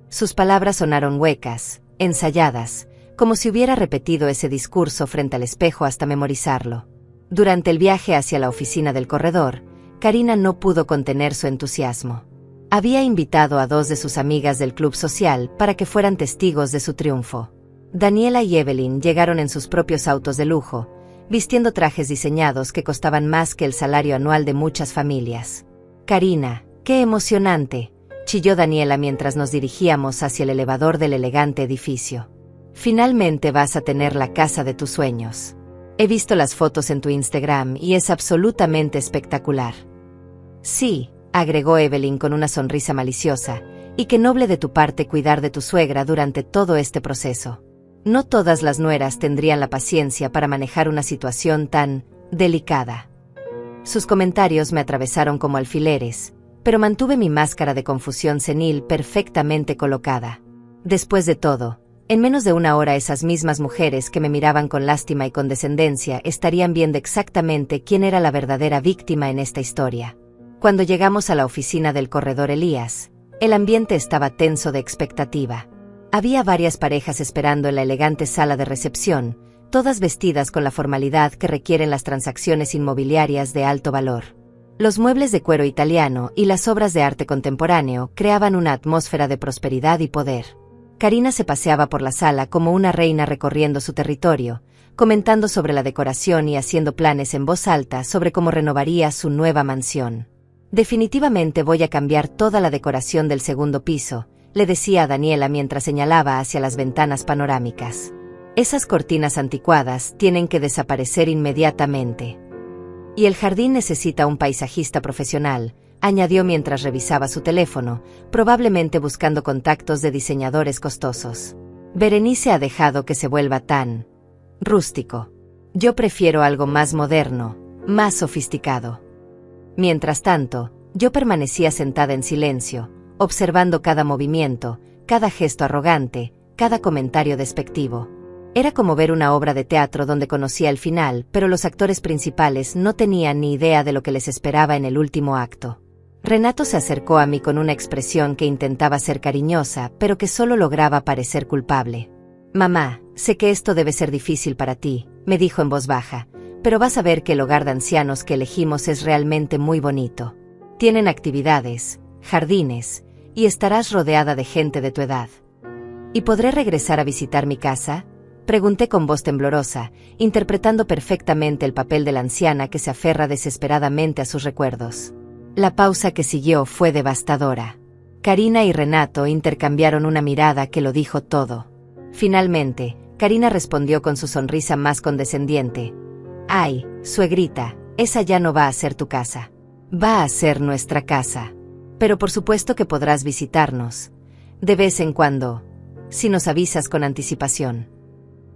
Sus palabras sonaron huecas, ensayadas, como si hubiera repetido ese discurso frente al espejo hasta memorizarlo. Durante el viaje hacia la oficina del corredor, Karina no pudo contener su entusiasmo. Había invitado a 2 de sus amigas del club social para que fueran testigos de su triunfo. Daniela y Evelyn llegaron en sus propios autos de lujo, vistiendo trajes diseñados que costaban más que el salario anual de muchas familias. «Karina, qué emocionante», chilló Daniela mientras nos dirigíamos hacia el elevador del elegante edificio. «Finalmente vas a tener la casa de tus sueños. He visto las fotos en tu Instagram y es absolutamente espectacular». «Sí», agregó Evelyn con una sonrisa maliciosa, «y qué noble de tu parte cuidar de tu suegra durante todo este proceso. No todas las nueras tendrían la paciencia para manejar una situación tan delicada». Sus comentarios me atravesaron como alfileres, pero mantuve mi máscara de confusión senil perfectamente colocada. Después de todo, en menos de una hora esas mismas mujeres que me miraban con lástima y condescendencia estarían viendo exactamente quién era la verdadera víctima en esta historia. Cuando llegamos a la oficina del corredor Elías, el ambiente estaba tenso de expectativa. Había varias parejas esperando en la elegante sala de recepción, todas vestidas con la formalidad que requieren las transacciones inmobiliarias de alto valor. Los muebles de cuero italiano y las obras de arte contemporáneo creaban una atmósfera de prosperidad y poder. Karina se paseaba por la sala como una reina recorriendo su territorio, comentando sobre la decoración y haciendo planes en voz alta sobre cómo renovaría su nueva mansión. «Definitivamente voy a cambiar toda la decoración del segundo piso», le decía a Daniela mientras señalaba hacia las ventanas panorámicas. «Esas cortinas anticuadas tienen que desaparecer inmediatamente. Y el jardín necesita un paisajista profesional», añadió mientras revisaba su teléfono, probablemente buscando contactos de diseñadores costosos. «Berenice ha dejado que se vuelva tan rústico. Yo prefiero algo más moderno, más sofisticado». Mientras tanto, yo permanecía sentada en silencio, observando cada movimiento, cada gesto arrogante, cada comentario despectivo. Era como ver una obra de teatro donde conocía el final, pero los actores principales no tenían ni idea de lo que les esperaba en el último acto. Renato se acercó a mí con una expresión que intentaba ser cariñosa, pero que solo lograba parecer culpable. «Mamá, sé que esto debe ser difícil para ti», me dijo en voz baja, «pero vas a ver que el hogar de ancianos que elegimos es realmente muy bonito. Tienen actividades, jardines, y estarás rodeada de gente de tu edad». «¿Y podré regresar a visitar mi casa?», pregunté con voz temblorosa, interpretando perfectamente el papel de la anciana que se aferra desesperadamente a sus recuerdos. La pausa que siguió fue devastadora. Karina y Renato intercambiaron una mirada que lo dijo todo. Finalmente, Karina respondió con su sonrisa más condescendiente. «Ay, suegrita, esa ya no va a ser tu casa. Va a ser nuestra casa. Pero por supuesto que podrás visitarnos. De vez en cuando, si nos avisas con anticipación».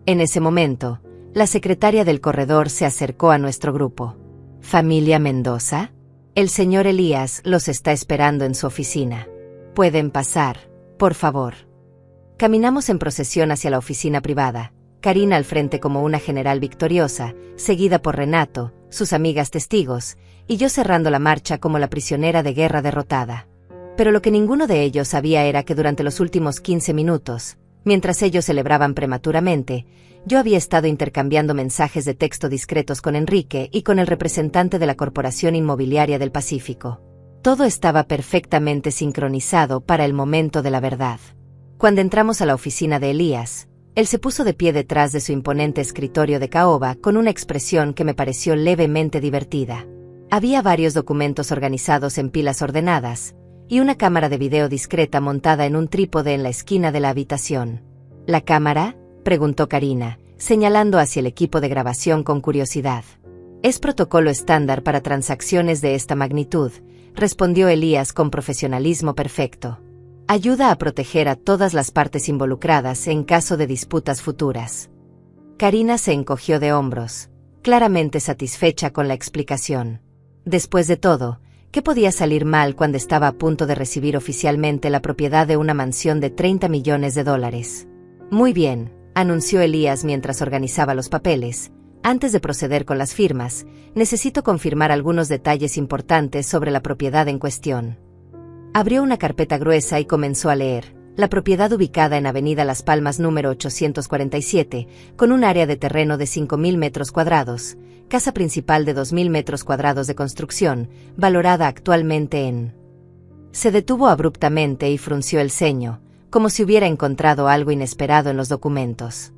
En ese momento, la secretaria del corredor se acercó a nuestro grupo. «¿Familia Mendoza? El señor Elías los está esperando en su oficina. Pueden pasar, por favor». Caminamos en procesión hacia la oficina privada, Karina al frente como una general victoriosa, seguida por Renato, sus amigas testigos, y yo cerrando la marcha como la prisionera de guerra derrotada. Pero lo que ninguno de ellos sabía era que durante los últimos 15 minutos, mientras ellos celebraban prematuramente, yo había estado intercambiando mensajes de texto discretos con Enrique y con el representante de la Corporación Inmobiliaria del Pacífico. Todo estaba perfectamente sincronizado para el momento de la verdad. Cuando entramos a la oficina de Elías, él se puso de pie detrás de su imponente escritorio de caoba con una expresión que me pareció levemente divertida. Había varios documentos organizados en pilas ordenadas, y una cámara de video discreta montada en un trípode en la esquina de la habitación. ¿La cámara?, preguntó Karina, señalando hacia el equipo de grabación con curiosidad. Es protocolo estándar para transacciones de esta magnitud, respondió Elías con profesionalismo perfecto. Ayuda a proteger a todas las partes involucradas en caso de disputas futuras. Karina se encogió de hombros, claramente satisfecha con la explicación. Después de todo, ¿qué podía salir mal cuando estaba a punto de recibir oficialmente la propiedad de una mansión de $30 millones? Muy bien, anunció Elías mientras organizaba los papeles. Antes de proceder con las firmas, necesito confirmar algunos detalles importantes sobre la propiedad en cuestión. Abrió una carpeta gruesa y comenzó a leer. La propiedad ubicada en Avenida Las Palmas número 847, con un área de terreno de 5.000 metros cuadrados, casa principal de 2.000 metros cuadrados de construcción, valorada actualmente en... Se detuvo abruptamente y frunció el ceño, como si hubiera encontrado algo inesperado en los documentos.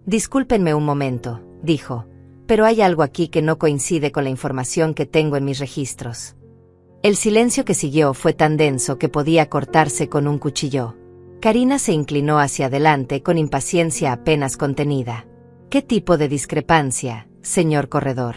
Discúlpenme un momento, dijo, pero hay algo aquí que no coincide con la información que tengo en mis registros. El silencio que siguió fue tan denso que podía cortarse con un cuchillo. Karina se inclinó hacia adelante con impaciencia apenas contenida. ¿Qué tipo de discrepancia, señor corredor?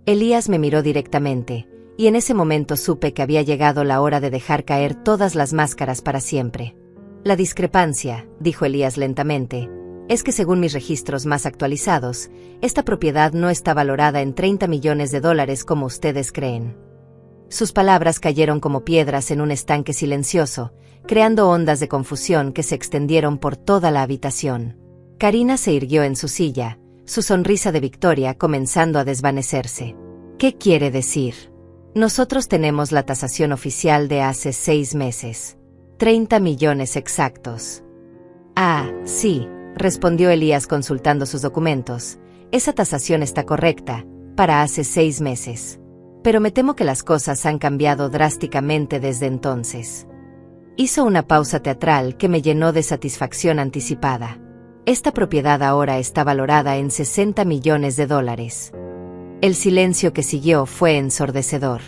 Elías me miró directamente, y en ese momento supe que había llegado la hora de dejar caer todas las máscaras para siempre. La discrepancia, dijo Elías lentamente, es que según mis registros más actualizados, esta propiedad no está valorada en $30 millones como ustedes creen. Sus palabras cayeron como piedras en un estanque silencioso, creando ondas de confusión que se extendieron por toda la habitación. Karina se irguió en su silla, su sonrisa de victoria comenzando a desvanecerse. ¿Qué quiere decir? Nosotros tenemos la tasación oficial de hace 6 meses. 30 millones exactos. Ah, sí, respondió Elías consultando sus documentos. Esa tasación está correcta, para hace 6 meses. Pero me temo que las cosas han cambiado drásticamente desde entonces. Hizo una pausa teatral que me llenó de satisfacción anticipada. Esta propiedad ahora está valorada en $60 millones. El silencio que siguió fue ensordecedor.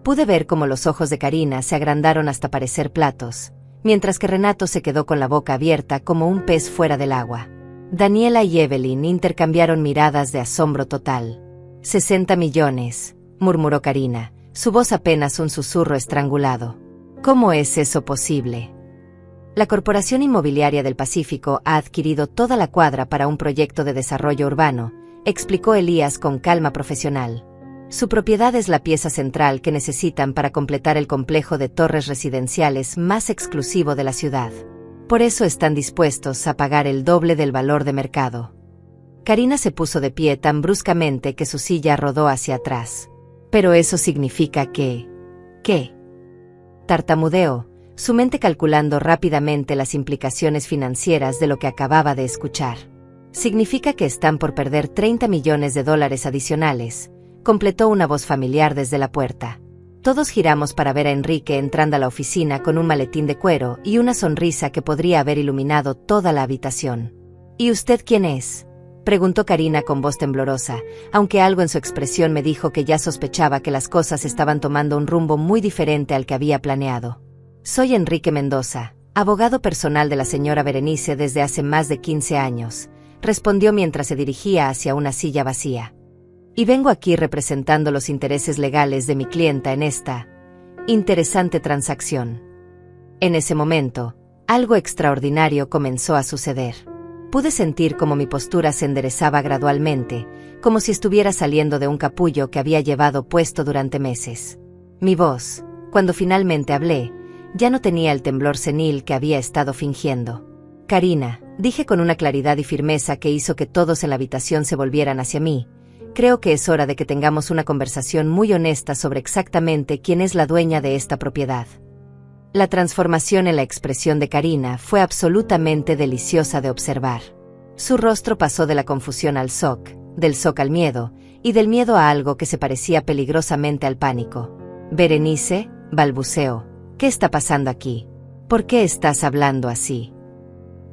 Pude ver cómo los ojos de Karina se agrandaron hasta parecer platos, mientras que Renato se quedó con la boca abierta como un pez fuera del agua. Daniela y Evelyn intercambiaron miradas de asombro total. 60 millones, murmuró Karina, su voz apenas un susurro estrangulado. ¿Cómo es eso posible? La Corporación Inmobiliaria del Pacífico ha adquirido toda la cuadra para un proyecto de desarrollo urbano, explicó Elías con calma profesional. Su propiedad es la pieza central que necesitan para completar el complejo de torres residenciales más exclusivo de la ciudad. Por eso están dispuestos a pagar el doble del valor de mercado. Karina se puso de pie tan bruscamente que su silla rodó hacia atrás. Pero eso significa que... ¿Qué? Tartamudeó, su mente calculando rápidamente las implicaciones financieras de lo que acababa de escuchar. Significa que están por perder $30 millones adicionales, completó una voz familiar desde la puerta. Todos giramos para ver a Enrique entrando a la oficina con un maletín de cuero y una sonrisa que podría haber iluminado toda la habitación. ¿Y usted quién es?, preguntó Karina con voz temblorosa, aunque algo en su expresión me dijo que ya sospechaba que las cosas estaban tomando un rumbo muy diferente al que había planeado. Soy Enrique Mendoza, abogado personal de la señora Berenice desde hace más de 15 años, respondió mientras se dirigía hacia una silla vacía. Y vengo aquí representando los intereses legales de mi clienta en esta interesante transacción. En ese momento, algo extraordinario comenzó a suceder. Pude sentir cómo mi postura se enderezaba gradualmente, como si estuviera saliendo de un capullo que había llevado puesto durante meses. Mi voz, cuando finalmente hablé, ya no tenía el temblor senil que había estado fingiendo. Karina, dije con una claridad y firmeza que hizo que todos en la habitación se volvieran hacia mí, creo que es hora de que tengamos una conversación muy honesta sobre exactamente quién es la dueña de esta propiedad. La transformación en la expresión de Karina fue absolutamente deliciosa de observar. Su rostro pasó de la confusión al shock, del shock al miedo, y del miedo a algo que se parecía peligrosamente al pánico. Berenice, balbuceó, ¿qué está pasando aquí? ¿Por qué estás hablando así?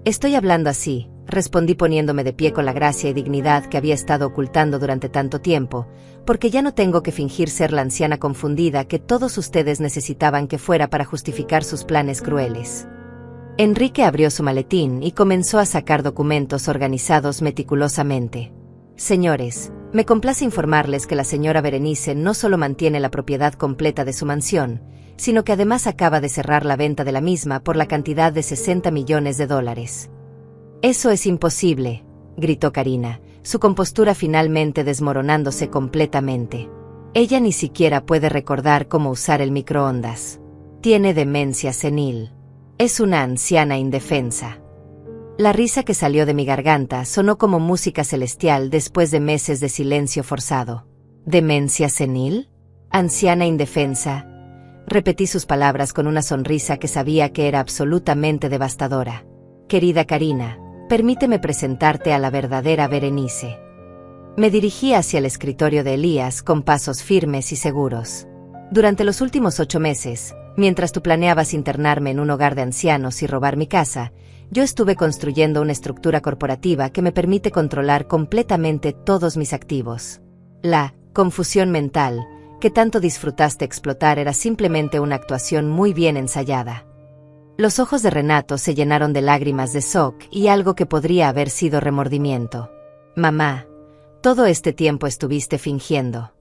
Estoy hablando así, respondí poniéndome de pie con la gracia y dignidad que había estado ocultando durante tanto tiempo, porque ya no tengo que fingir ser la anciana confundida que todos ustedes necesitaban que fuera para justificar sus planes crueles. Enrique abrió su maletín y comenzó a sacar documentos organizados meticulosamente. Señores, me complace informarles que la señora Berenice no solo mantiene la propiedad completa de su mansión, sino que además acaba de cerrar la venta de la misma por la cantidad de $60 millones. Eso es imposible, gritó Karina, su compostura finalmente desmoronándose completamente. Ella ni siquiera puede recordar cómo usar el microondas. Tiene demencia senil. Es una anciana indefensa. La risa que salió de mi garganta sonó como música celestial después de meses de silencio forzado. ¿Demencia senil? ¿Anciana indefensa? Repetí sus palabras con una sonrisa que sabía que era absolutamente devastadora. Querida Karina, permíteme presentarte a la verdadera Berenice. Me dirigí hacia el escritorio de Elías con pasos firmes y seguros. Durante los últimos 8 meses, mientras tú planeabas internarme en un hogar de ancianos y robar mi casa, yo estuve construyendo una estructura corporativa que me permite controlar completamente todos mis activos. La confusión mental, que tanto disfrutaste explotar, era simplemente una actuación muy bien ensayada. Los ojos de Renato se llenaron de lágrimas de shock y algo que podría haber sido remordimiento. Mamá, todo este tiempo estuviste fingiendo.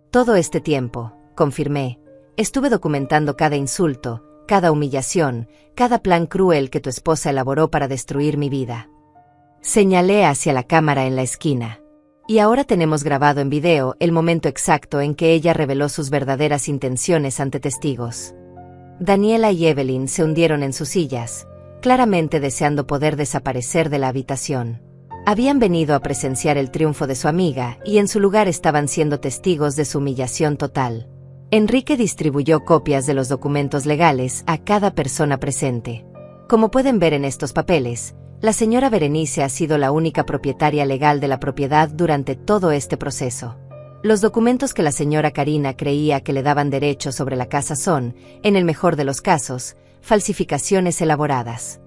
Todo este tiempo, confirmé, estuve documentando cada insulto, cada humillación, cada plan cruel que tu esposa elaboró para destruir mi vida. Señalé hacia la cámara en la esquina. Y ahora tenemos grabado en video el momento exacto en que ella reveló sus verdaderas intenciones ante testigos. Daniela y Evelyn se hundieron en sus sillas, claramente deseando poder desaparecer de la habitación. Habían venido a presenciar el triunfo de su amiga y en su lugar estaban siendo testigos de su humillación total. Enrique distribuyó copias de los documentos legales a cada persona presente. Como pueden ver en estos papeles, la señora Berenice ha sido la única propietaria legal de la propiedad durante todo este proceso. Los documentos que la señora Karina creía que le daban derecho sobre la casa son, en el mejor de los casos, falsificaciones elaboradas.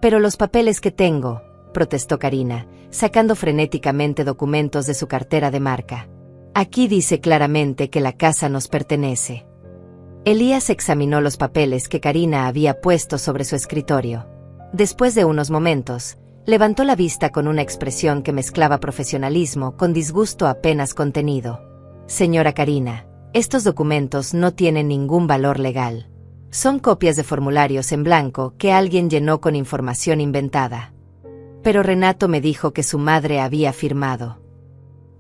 Pero los papeles que tengo, protestó Karina, sacando frenéticamente documentos de su cartera de marca. Aquí dice claramente que la casa nos pertenece. Elías examinó los papeles que Karina había puesto sobre su escritorio. Después de unos momentos, levantó la vista con una expresión que mezclaba profesionalismo con disgusto apenas contenido. Señora Karina, estos documentos no tienen ningún valor legal. Son copias de formularios en blanco que alguien llenó con información inventada. Pero Renato me dijo que su madre había firmado.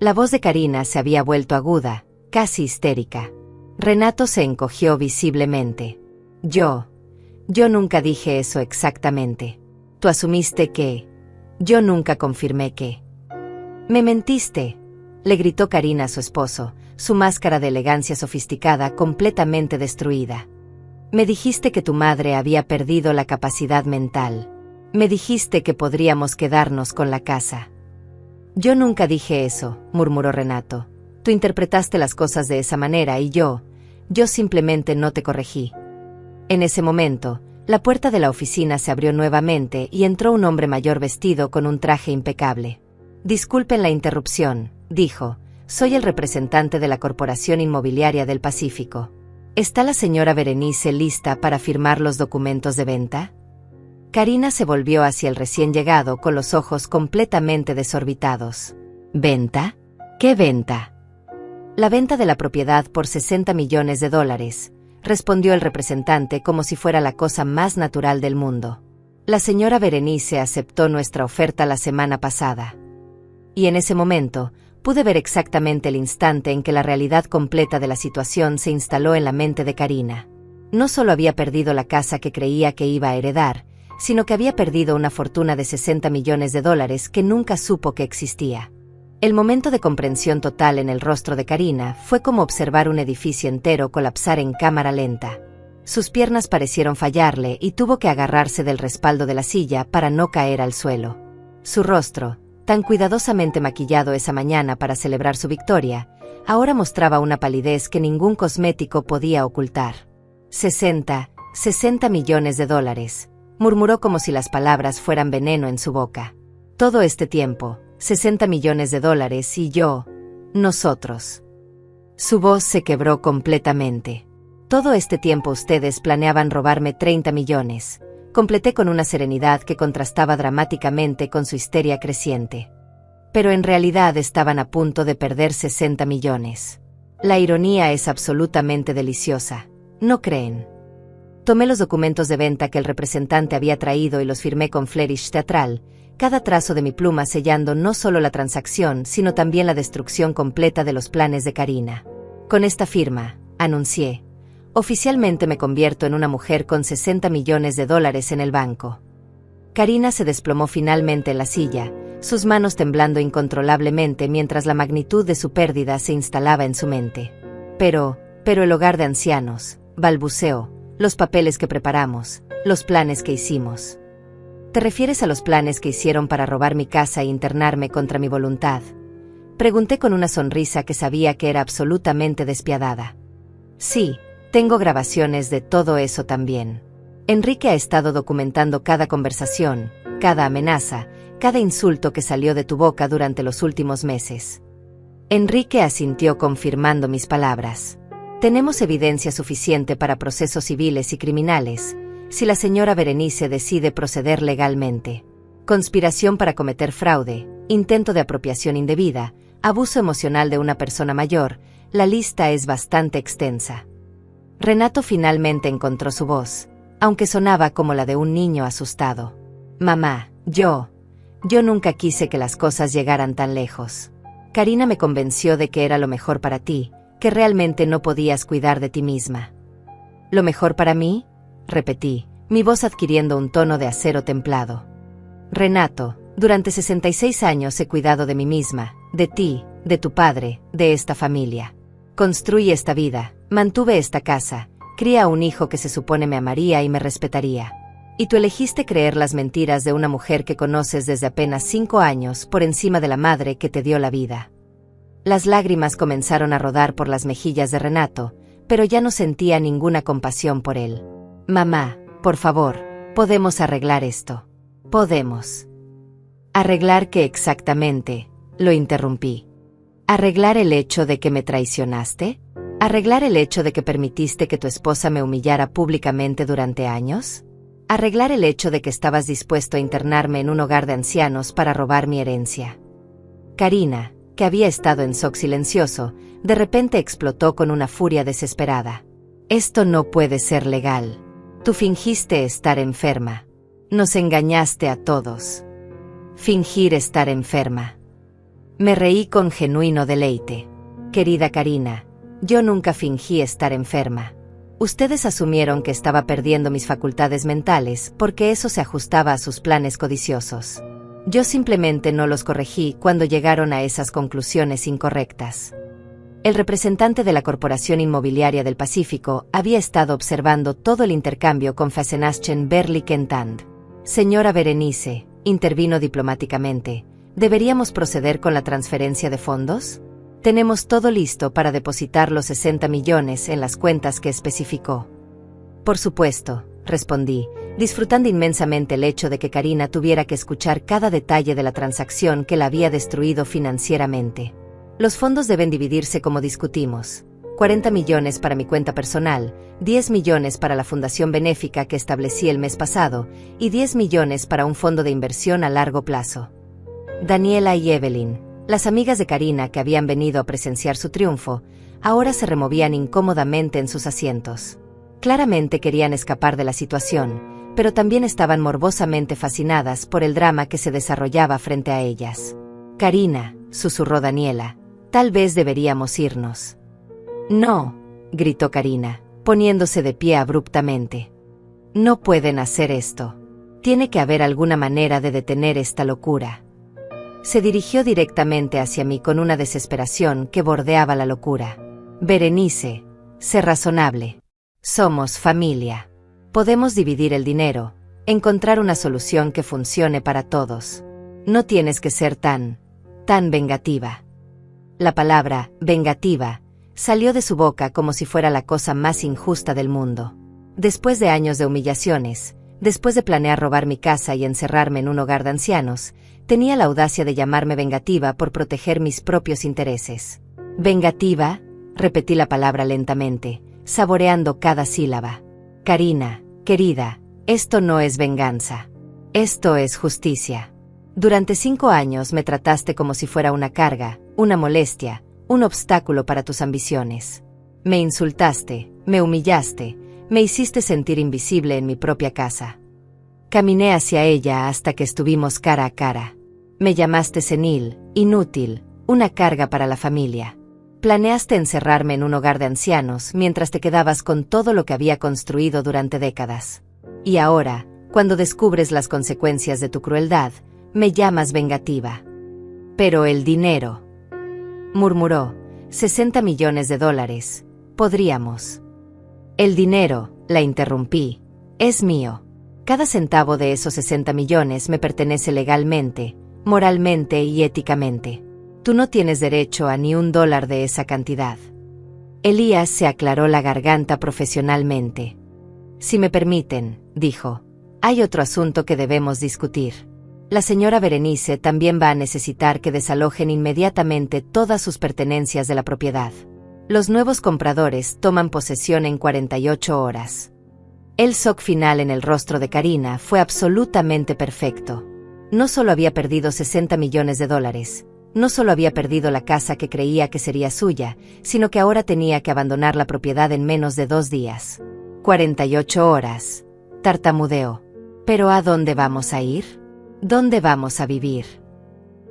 La voz de Karina se había vuelto aguda, casi histérica. Renato se encogió visiblemente. Yo nunca dije eso exactamente. Tú asumiste que... Yo nunca confirmé que... Me mentiste, le gritó Karina a su esposo, su máscara de elegancia sofisticada completamente destruida. Me dijiste que tu madre había perdido la capacidad mental. Me dijiste que podríamos quedarnos con la casa. Yo nunca dije eso, murmuró Renato. Tú interpretaste las cosas de esa manera y yo simplemente no te corregí. En ese momento, la puerta de la oficina se abrió nuevamente y entró un hombre mayor vestido con un traje impecable. Disculpen la interrupción, dijo, soy el representante de la Corporación Inmobiliaria del Pacífico. ¿Está la señora Berenice lista para firmar los documentos de venta? Karina se volvió hacia el recién llegado con los ojos completamente desorbitados. ¿Venta? ¿Qué venta? La venta de la propiedad por $60 millones, respondió el representante como si fuera la cosa más natural del mundo. La señora Berenice aceptó nuestra oferta la semana pasada. Y en ese momento, pude ver exactamente el instante en que la realidad completa de la situación se instaló en la mente de Karina. No solo había perdido la casa que creía que iba a heredar, sino que había perdido una fortuna de $60 millones que nunca supo que existía. El momento de comprensión total en el rostro de Karina fue como observar un edificio entero colapsar en cámara lenta. Sus piernas parecieron fallarle y tuvo que agarrarse del respaldo de la silla para no caer al suelo. Su rostro, tan cuidadosamente maquillado esa mañana para celebrar su victoria, ahora mostraba una palidez que ningún cosmético podía ocultar. 60 millones de dólares, murmuró como si las palabras fueran veneno en su boca. Todo este tiempo, 60 millones de dólares y yo, nosotros. Su voz se quebró completamente. Todo este tiempo ustedes planeaban robarme 30 millones, completé con una serenidad que contrastaba dramáticamente con su histeria creciente. Pero en realidad estaban a punto de perder 60 millones. La ironía es absolutamente deliciosa, ¿no creen? Tomé los documentos de venta que el representante había traído y los firmé con flourish teatral, cada trazo de mi pluma sellando no solo la transacción, sino también la destrucción completa de los planes de Karina. Con esta firma, anuncié, oficialmente me convierto en una mujer con 60 millones de dólares en el banco. Karina se desplomó finalmente en la silla, sus manos temblando incontrolablemente mientras la magnitud de su pérdida se instalaba en su mente. Pero el hogar de ancianos, balbuceó, los papeles que preparamos, los planes que hicimos. ¿Te refieres a los planes que hicieron para robar mi casa e internarme contra mi voluntad? Pregunté con una sonrisa que sabía que era absolutamente despiadada. Sí, tengo grabaciones de todo eso también. Enrique ha estado documentando cada conversación, cada amenaza, cada insulto que salió de tu boca durante los últimos meses. Enrique asintió confirmando mis palabras. Tenemos evidencia suficiente para procesos civiles y criminales, si la señora Berenice decide proceder legalmente. Conspiración para cometer fraude, intento de apropiación indebida, abuso emocional de una persona mayor, la lista es bastante extensa. Renato finalmente encontró su voz, aunque sonaba como la de un niño asustado. Mamá, yo nunca quise que las cosas llegaran tan lejos. Karina me convenció de que era lo mejor para ti, que realmente no podías cuidar de ti misma. ¿Lo mejor para mí? Repetí, mi voz adquiriendo un tono de acero templado. Renato, durante 66 años he cuidado de mí misma, de ti, de tu padre, de esta familia. Construí esta vida, mantuve esta casa, crié a un hijo que se supone me amaría y me respetaría. Y tú elegiste creer las mentiras de una mujer que conoces desde apenas 5 años por encima de la madre que te dio la vida. Las lágrimas comenzaron a rodar por las mejillas de Renato, pero ya no sentía ninguna compasión por él. Mamá, por favor, podemos arreglar esto. Podemos. ¿Arreglar qué exactamente? Lo interrumpí. ¿Arreglar el hecho de que me traicionaste? ¿Arreglar el hecho de que permitiste que tu esposa me humillara públicamente durante años? ¿Arreglar el hecho de que estabas dispuesto a internarme en un hogar de ancianos para robar mi herencia? Karina, que había estado en shock silencioso, de repente explotó con una furia desesperada. Esto no puede ser legal. Tú fingiste estar enferma. Nos engañaste a todos. Fingir estar enferma. Me reí con genuino deleite. Querida Karina, yo nunca fingí estar enferma. Ustedes asumieron que estaba perdiendo mis facultades mentales porque eso se ajustaba a sus planes codiciosos. Yo simplemente no los corregí cuando llegaron a esas conclusiones incorrectas. El representante de la Corporación Inmobiliaria del Pacífico había estado observando todo el intercambio con Fasenachen Berlikentand. Señora Berenice, intervino diplomáticamente, ¿deberíamos proceder con la transferencia de fondos? Tenemos todo listo para depositar los 60 millones en las cuentas que especificó. Por supuesto, respondí, disfrutando inmensamente el hecho de que Karina tuviera que escuchar cada detalle de la transacción que la había destruido financieramente. Los fondos deben dividirse como discutimos. 40 millones para mi cuenta personal, 10 millones para la fundación benéfica que establecí el mes pasado, y 10 millones para un fondo de inversión a largo plazo. Daniela y Evelyn, las amigas de Karina que habían venido a presenciar su triunfo, ahora se removían incómodamente en sus asientos. Claramente querían escapar de la situación, pero también estaban morbosamente fascinadas por el drama que se desarrollaba frente a ellas. Karina, susurró Daniela, tal vez deberíamos irnos. No, gritó Karina, poniéndose de pie abruptamente. No pueden hacer esto. Tiene que haber alguna manera de detener esta locura. Se dirigió directamente hacia mí con una desesperación que bordeaba la locura. Berenice, sé razonable. Somos familia. Podemos dividir el dinero, encontrar una solución que funcione para todos. No tienes que ser tan vengativa. La palabra, vengativa, salió de su boca como si fuera la cosa más injusta del mundo. Después de años de humillaciones, después de planear robar mi casa y encerrarme en un hogar de ancianos, tenía la audacia de llamarme vengativa por proteger mis propios intereses. ¿Vengativa? Repetí la palabra lentamente, saboreando cada sílaba. Karina, querida, esto no es venganza. Esto es justicia. Durante 5 años me trataste como si fuera una carga, una molestia, un obstáculo para tus ambiciones. Me insultaste, me humillaste, me hiciste sentir invisible en mi propia casa. Caminé hacia ella hasta que estuvimos cara a cara. Me llamaste senil, inútil, una carga para la familia. Planeaste encerrarme en un hogar de ancianos mientras te quedabas con todo lo que había construido durante décadas. Y ahora, cuando descubres las consecuencias de tu crueldad, me llamas vengativa. Pero el dinero, murmuró, $60 millones. Podríamos. El dinero, la interrumpí, es mío. Cada centavo de esos 60 millones me pertenece legalmente, moralmente y éticamente. Tú no tienes derecho a ni $1 de esa cantidad. Elías se aclaró la garganta profesionalmente. Si me permiten, dijo, hay otro asunto que debemos discutir. La señora Berenice también va a necesitar que desalojen inmediatamente todas sus pertenencias de la propiedad. Los nuevos compradores toman posesión en 48 horas. El shock final en el rostro de Karina fue absolutamente perfecto. No solo había perdido $60 millones, no solo había perdido la casa que creía que sería suya, sino que ahora tenía que abandonar la propiedad en menos de 2 días. 48 horas. Tartamudeó. ¿Pero a dónde vamos a ir? ¿Dónde vamos a vivir?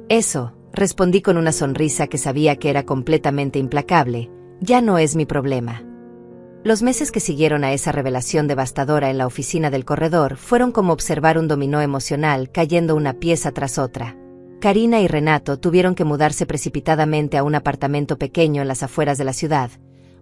Eso, respondí con una sonrisa que sabía que era completamente implacable, ya no es mi problema. Los meses que siguieron a esa revelación devastadora en la oficina del corredor fueron como observar un dominó emocional cayendo una pieza tras otra. Karina y Renato tuvieron que mudarse precipitadamente a un apartamento pequeño en las afueras de la ciudad,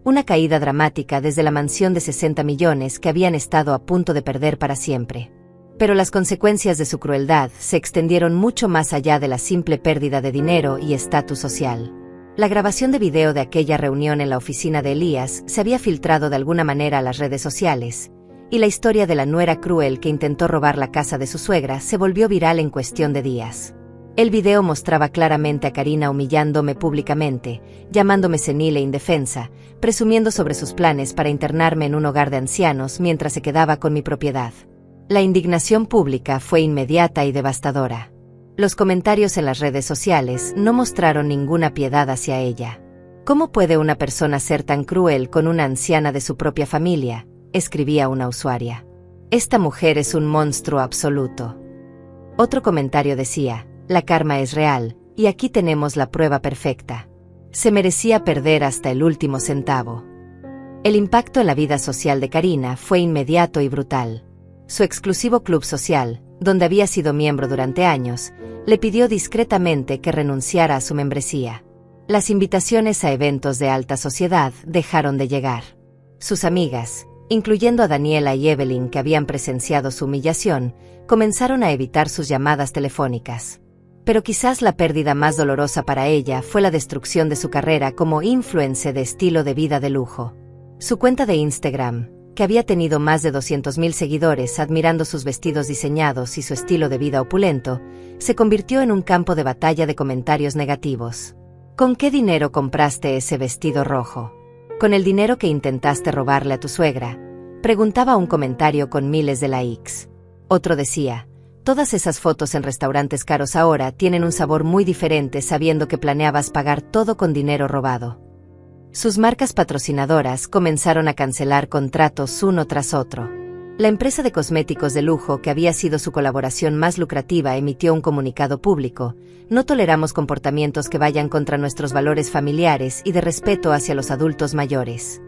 una caída dramática desde la mansión de 60 millones que habían estado a punto de perder para siempre. Pero las consecuencias de su crueldad se extendieron mucho más allá de la simple pérdida de dinero y estatus social. La grabación de video de aquella reunión en la oficina de Elías se había filtrado de alguna manera a las redes sociales, y la historia de la nuera cruel que intentó robar la casa de su suegra se volvió viral en cuestión de días. El video mostraba claramente a Karina humillándome públicamente, llamándome senil e indefensa, presumiendo sobre sus planes para internarme en un hogar de ancianos mientras se quedaba con mi propiedad. La indignación pública fue inmediata y devastadora. Los comentarios en las redes sociales no mostraron ninguna piedad hacia ella. ¿Cómo puede una persona ser tan cruel con una anciana de su propia familia?, escribía una usuaria. Esta mujer es un monstruo absoluto. Otro comentario decía, la karma es real, y aquí tenemos la prueba perfecta. Se merecía perder hasta el último centavo. El impacto en la vida social de Karina fue inmediato y brutal. Su exclusivo club social, donde había sido miembro durante años, le pidió discretamente que renunciara a su membresía. Las invitaciones a eventos de alta sociedad dejaron de llegar. Sus amigas, incluyendo a Daniela y Evelyn que habían presenciado su humillación, comenzaron a evitar sus llamadas telefónicas. Pero quizás la pérdida más dolorosa para ella fue la destrucción de su carrera como influencer de estilo de vida de lujo. Su cuenta de Instagram, que había tenido más de 200.000 seguidores admirando sus vestidos diseñados y su estilo de vida opulento, se convirtió en un campo de batalla de comentarios negativos. ¿Con qué dinero compraste ese vestido rojo? ¿Con el dinero que intentaste robarle a tu suegra?, preguntaba un comentario con miles de likes. Otro decía, todas esas fotos en restaurantes caros ahora tienen un sabor muy diferente sabiendo que planeabas pagar todo con dinero robado. Sus marcas patrocinadoras comenzaron a cancelar contratos uno tras otro. La empresa de cosméticos de lujo que había sido su colaboración más lucrativa emitió un comunicado público: no toleramos comportamientos que vayan contra nuestros valores familiares y de respeto hacia los adultos mayores.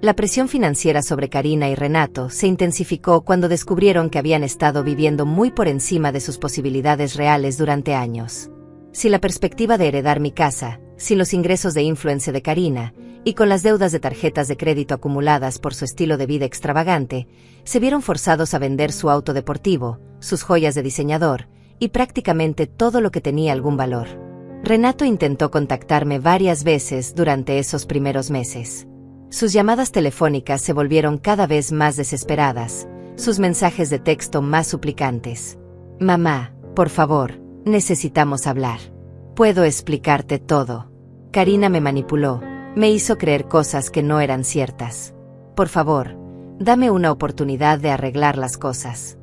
La presión financiera sobre Karina y Renato se intensificó cuando descubrieron que habían estado viviendo muy por encima de sus posibilidades reales durante años. Si la perspectiva de heredar mi casa, sin los ingresos de influencer de Karina, y con las deudas de tarjetas de crédito acumuladas por su estilo de vida extravagante, se vieron forzados a vender su auto deportivo, sus joyas de diseñador, y prácticamente todo lo que tenía algún valor. Renato intentó contactarme varias veces durante esos primeros meses. Sus llamadas telefónicas se volvieron cada vez más desesperadas, sus mensajes de texto más suplicantes. Mamá, por favor, necesitamos hablar. Puedo explicarte todo. Karina me manipuló, me hizo creer cosas que no eran ciertas. Por favor, dame una oportunidad de arreglar las cosas.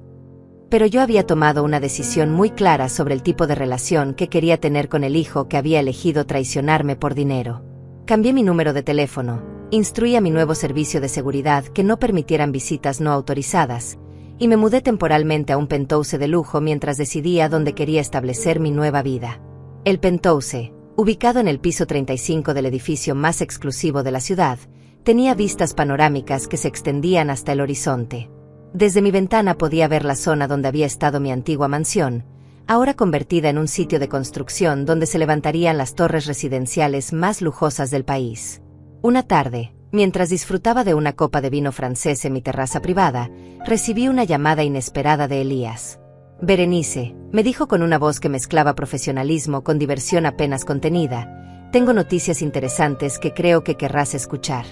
Pero yo había tomado una decisión muy clara sobre el tipo de relación que quería tener con el hijo que había elegido traicionarme por dinero. Cambié mi número de teléfono, instruí a mi nuevo servicio de seguridad que no permitieran visitas no autorizadas, y me mudé temporalmente a un penthouse de lujo mientras decidía dónde quería establecer mi nueva vida. El penthouse, ubicado en el piso 35 del edificio más exclusivo de la ciudad, tenía vistas panorámicas que se extendían hasta el horizonte. Desde mi ventana podía ver la zona donde había estado mi antigua mansión, ahora convertida en un sitio de construcción donde se levantarían las torres residenciales más lujosas del país. Una tarde, mientras disfrutaba de una copa de vino francés en mi terraza privada, recibí una llamada inesperada de Elías. Berenice, me dijo con una voz que mezclaba profesionalismo con diversión apenas contenida, tengo noticias interesantes que creo que querrás escuchar.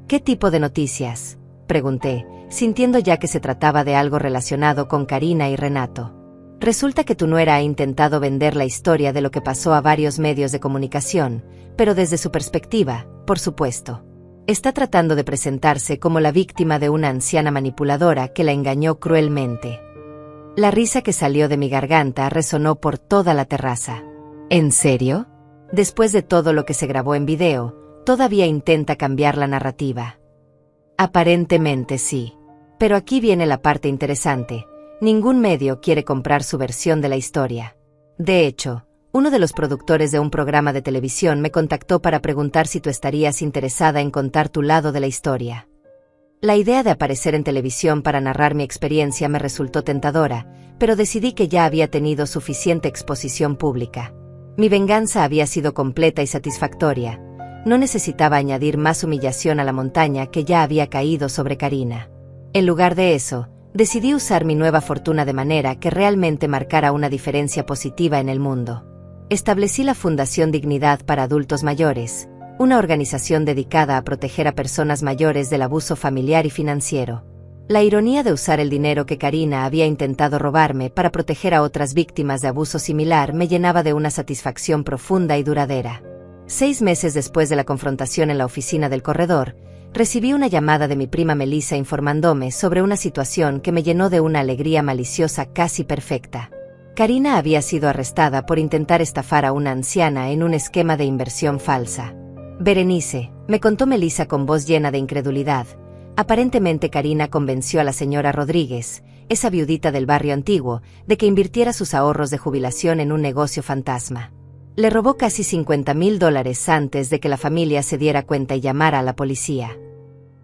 ¿Qué tipo de noticias?, pregunté, sintiendo ya que se trataba de algo relacionado con Karina y Renato. Resulta que tu nuera ha intentado vender la historia de lo que pasó a varios medios de comunicación, pero desde su perspectiva, por supuesto. Está tratando de presentarse como la víctima de una anciana manipuladora que la engañó cruelmente. La risa que salió de mi garganta resonó por toda la terraza. ¿En serio? Después de todo lo que se grabó en video, todavía intenta cambiar la narrativa. Aparentemente sí. Pero aquí viene la parte interesante. Ningún medio quiere comprar su versión de la historia. De hecho, uno de los productores de un programa de televisión me contactó para preguntar si tú estarías interesada en contar tu lado de la historia. La idea de aparecer en televisión para narrar mi experiencia me resultó tentadora, pero decidí que ya había tenido suficiente exposición pública. Mi venganza había sido completa y satisfactoria. No necesitaba añadir más humillación a la montaña que ya había caído sobre Karina. En lugar de eso, decidí usar mi nueva fortuna de manera que realmente marcara una diferencia positiva en el mundo. Establecí la Fundación Dignidad para Adultos Mayores, una organización dedicada a proteger a personas mayores del abuso familiar y financiero. La ironía de usar el dinero que Karina había intentado robarme para proteger a otras víctimas de abuso similar me llenaba de una satisfacción profunda y duradera. 6 meses después de la confrontación en la oficina del corredor, recibí una llamada de mi prima Melissa informándome sobre una situación que me llenó de una alegría maliciosa casi perfecta. Karina había sido arrestada por intentar estafar a una anciana en un esquema de inversión falsa. Berenice, me contó Melissa con voz llena de incredulidad. Aparentemente Karina convenció a la señora Rodríguez, esa viudita del barrio antiguo, de que invirtiera sus ahorros de jubilación en un negocio fantasma. Le robó casi $50,000 antes de que la familia se diera cuenta y llamara a la policía.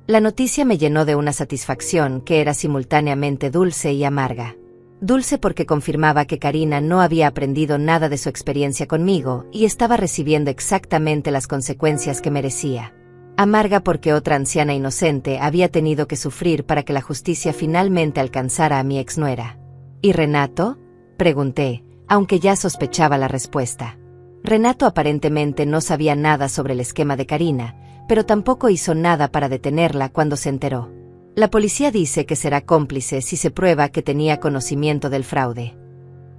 La noticia me llenó de una satisfacción que era simultáneamente dulce y amarga. Dulce porque confirmaba que Karina no había aprendido nada de su experiencia conmigo y estaba recibiendo exactamente las consecuencias que merecía. Amarga porque otra anciana inocente había tenido que sufrir para que la justicia finalmente alcanzara a mi exnuera. ¿Y Renato?, pregunté, aunque ya sospechaba la respuesta. Renato aparentemente no sabía nada sobre el esquema de Karina, pero tampoco hizo nada para detenerla cuando se enteró. La policía dice que será cómplice si se prueba que tenía conocimiento del fraude.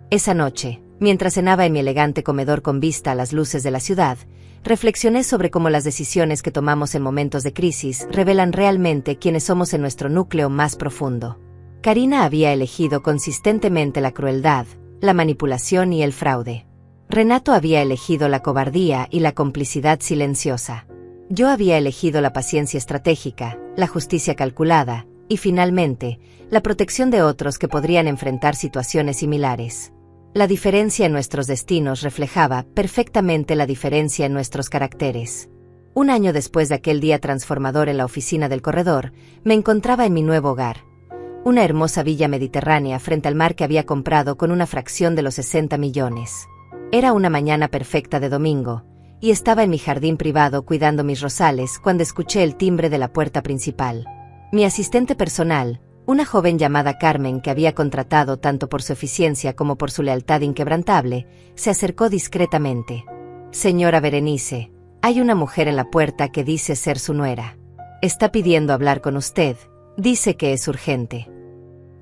Esa noche, mientras cenaba en mi elegante comedor con vista a las luces de la ciudad, reflexioné sobre cómo las decisiones que tomamos en momentos de crisis revelan realmente quiénes somos en nuestro núcleo más profundo. Karina había elegido consistentemente la crueldad, la manipulación y el fraude. Renato había elegido la cobardía y la complicidad silenciosa. Yo había elegido la paciencia estratégica, la justicia calculada, y finalmente, la protección de otros que podrían enfrentar situaciones similares. La diferencia en nuestros destinos reflejaba perfectamente la diferencia en nuestros caracteres. Un año después de aquel día transformador en la oficina del corredor, me encontraba en mi nuevo hogar. Una hermosa villa mediterránea frente al mar que había comprado con una fracción de los 60 millones. Era una mañana perfecta de domingo, y estaba en mi jardín privado cuidando mis rosales cuando escuché el timbre de la puerta principal. Mi asistente personal, una joven llamada Carmen que había contratado tanto por su eficiencia como por su lealtad inquebrantable, se acercó discretamente. «Señora Berenice, hay una mujer en la puerta que dice ser su nuera. Está pidiendo hablar con usted, dice que es urgente».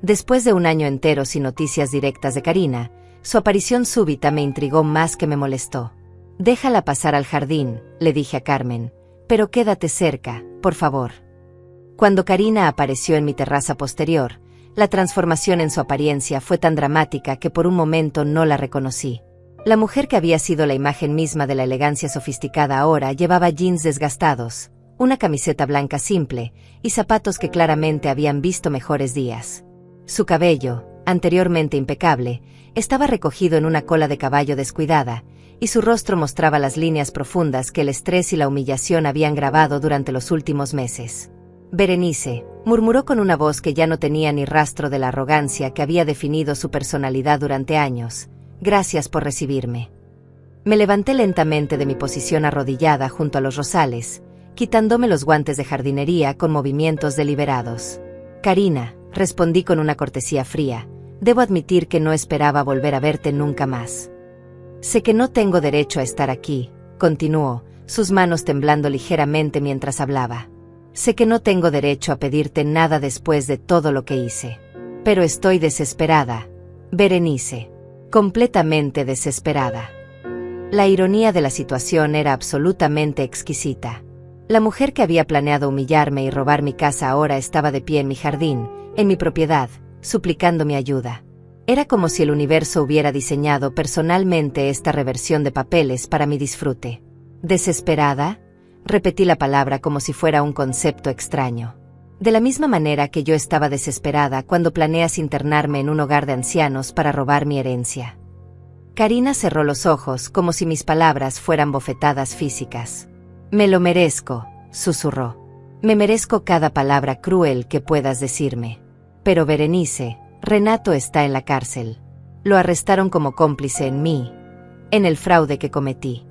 Después de un año entero sin noticias directas de Karina, su aparición súbita me intrigó más que me molestó. «Déjala pasar al jardín», le dije a Carmen, «pero quédate cerca, por favor». Cuando Karina apareció en mi terraza posterior, la transformación en su apariencia fue tan dramática que por un momento no la reconocí. La mujer que había sido la imagen misma de la elegancia sofisticada ahora llevaba jeans desgastados, una camiseta blanca simple y zapatos que claramente habían visto mejores días. Su cabello, anteriormente impecable, estaba recogido en una cola de caballo descuidada, y su rostro mostraba las líneas profundas que el estrés y la humillación habían grabado durante los últimos meses. «Berenice», murmuró con una voz que ya no tenía ni rastro de la arrogancia que había definido su personalidad durante años, «gracias por recibirme». Me levanté lentamente de mi posición arrodillada junto a los rosales, quitándome los guantes de jardinería con movimientos deliberados. «Karina», respondí con una cortesía fría, «debo admitir que no esperaba volver a verte nunca más». «Sé que no tengo derecho a estar aquí», continuó, sus manos temblando ligeramente mientras hablaba. «Sé que no tengo derecho a pedirte nada después de todo lo que hice. Pero estoy desesperada, Berenice, completamente desesperada». La ironía de la situación era absolutamente exquisita. La mujer que había planeado humillarme y robar mi casa ahora estaba de pie en mi jardín, en mi propiedad, suplicando mi ayuda. Era como si el universo hubiera diseñado personalmente esta reversión de papeles para mi disfrute. ¿Desesperada? Repetí la palabra como si fuera un concepto extraño. De la misma manera que yo estaba desesperada cuando planeas internarme en un hogar de ancianos para robar mi herencia. Karina cerró los ojos como si mis palabras fueran bofetadas físicas. «Me lo merezco», susurró. «Me merezco cada palabra cruel que puedas decirme. Pero Berenice, Renato está en la cárcel. Lo arrestaron como cómplice en el fraude que cometí».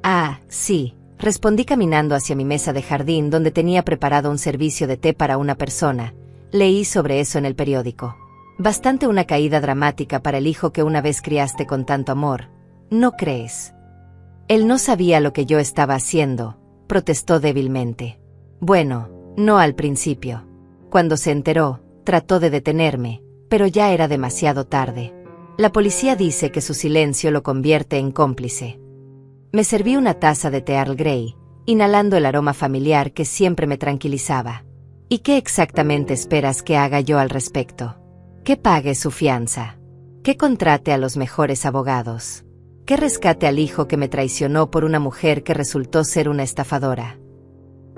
«Ah, sí», respondí caminando hacia mi mesa de jardín donde tenía preparado un servicio de té para una persona. Leí sobre eso en el periódico. Bastante una caída dramática para el hijo que una vez criaste con tanto amor, ¿no crees? Él no sabía lo que yo estaba haciendo, protestó débilmente. Bueno, no al principio. Cuando se enteró, trató de detenerme, pero ya era demasiado tarde. La policía dice que su silencio lo convierte en cómplice. Me serví una taza de té Earl Grey, inhalando el aroma familiar que siempre me tranquilizaba. ¿Y qué exactamente esperas que haga yo al respecto? Que pague su fianza. Que contrate a los mejores abogados. Que rescate al hijo que me traicionó por una mujer que resultó ser una estafadora.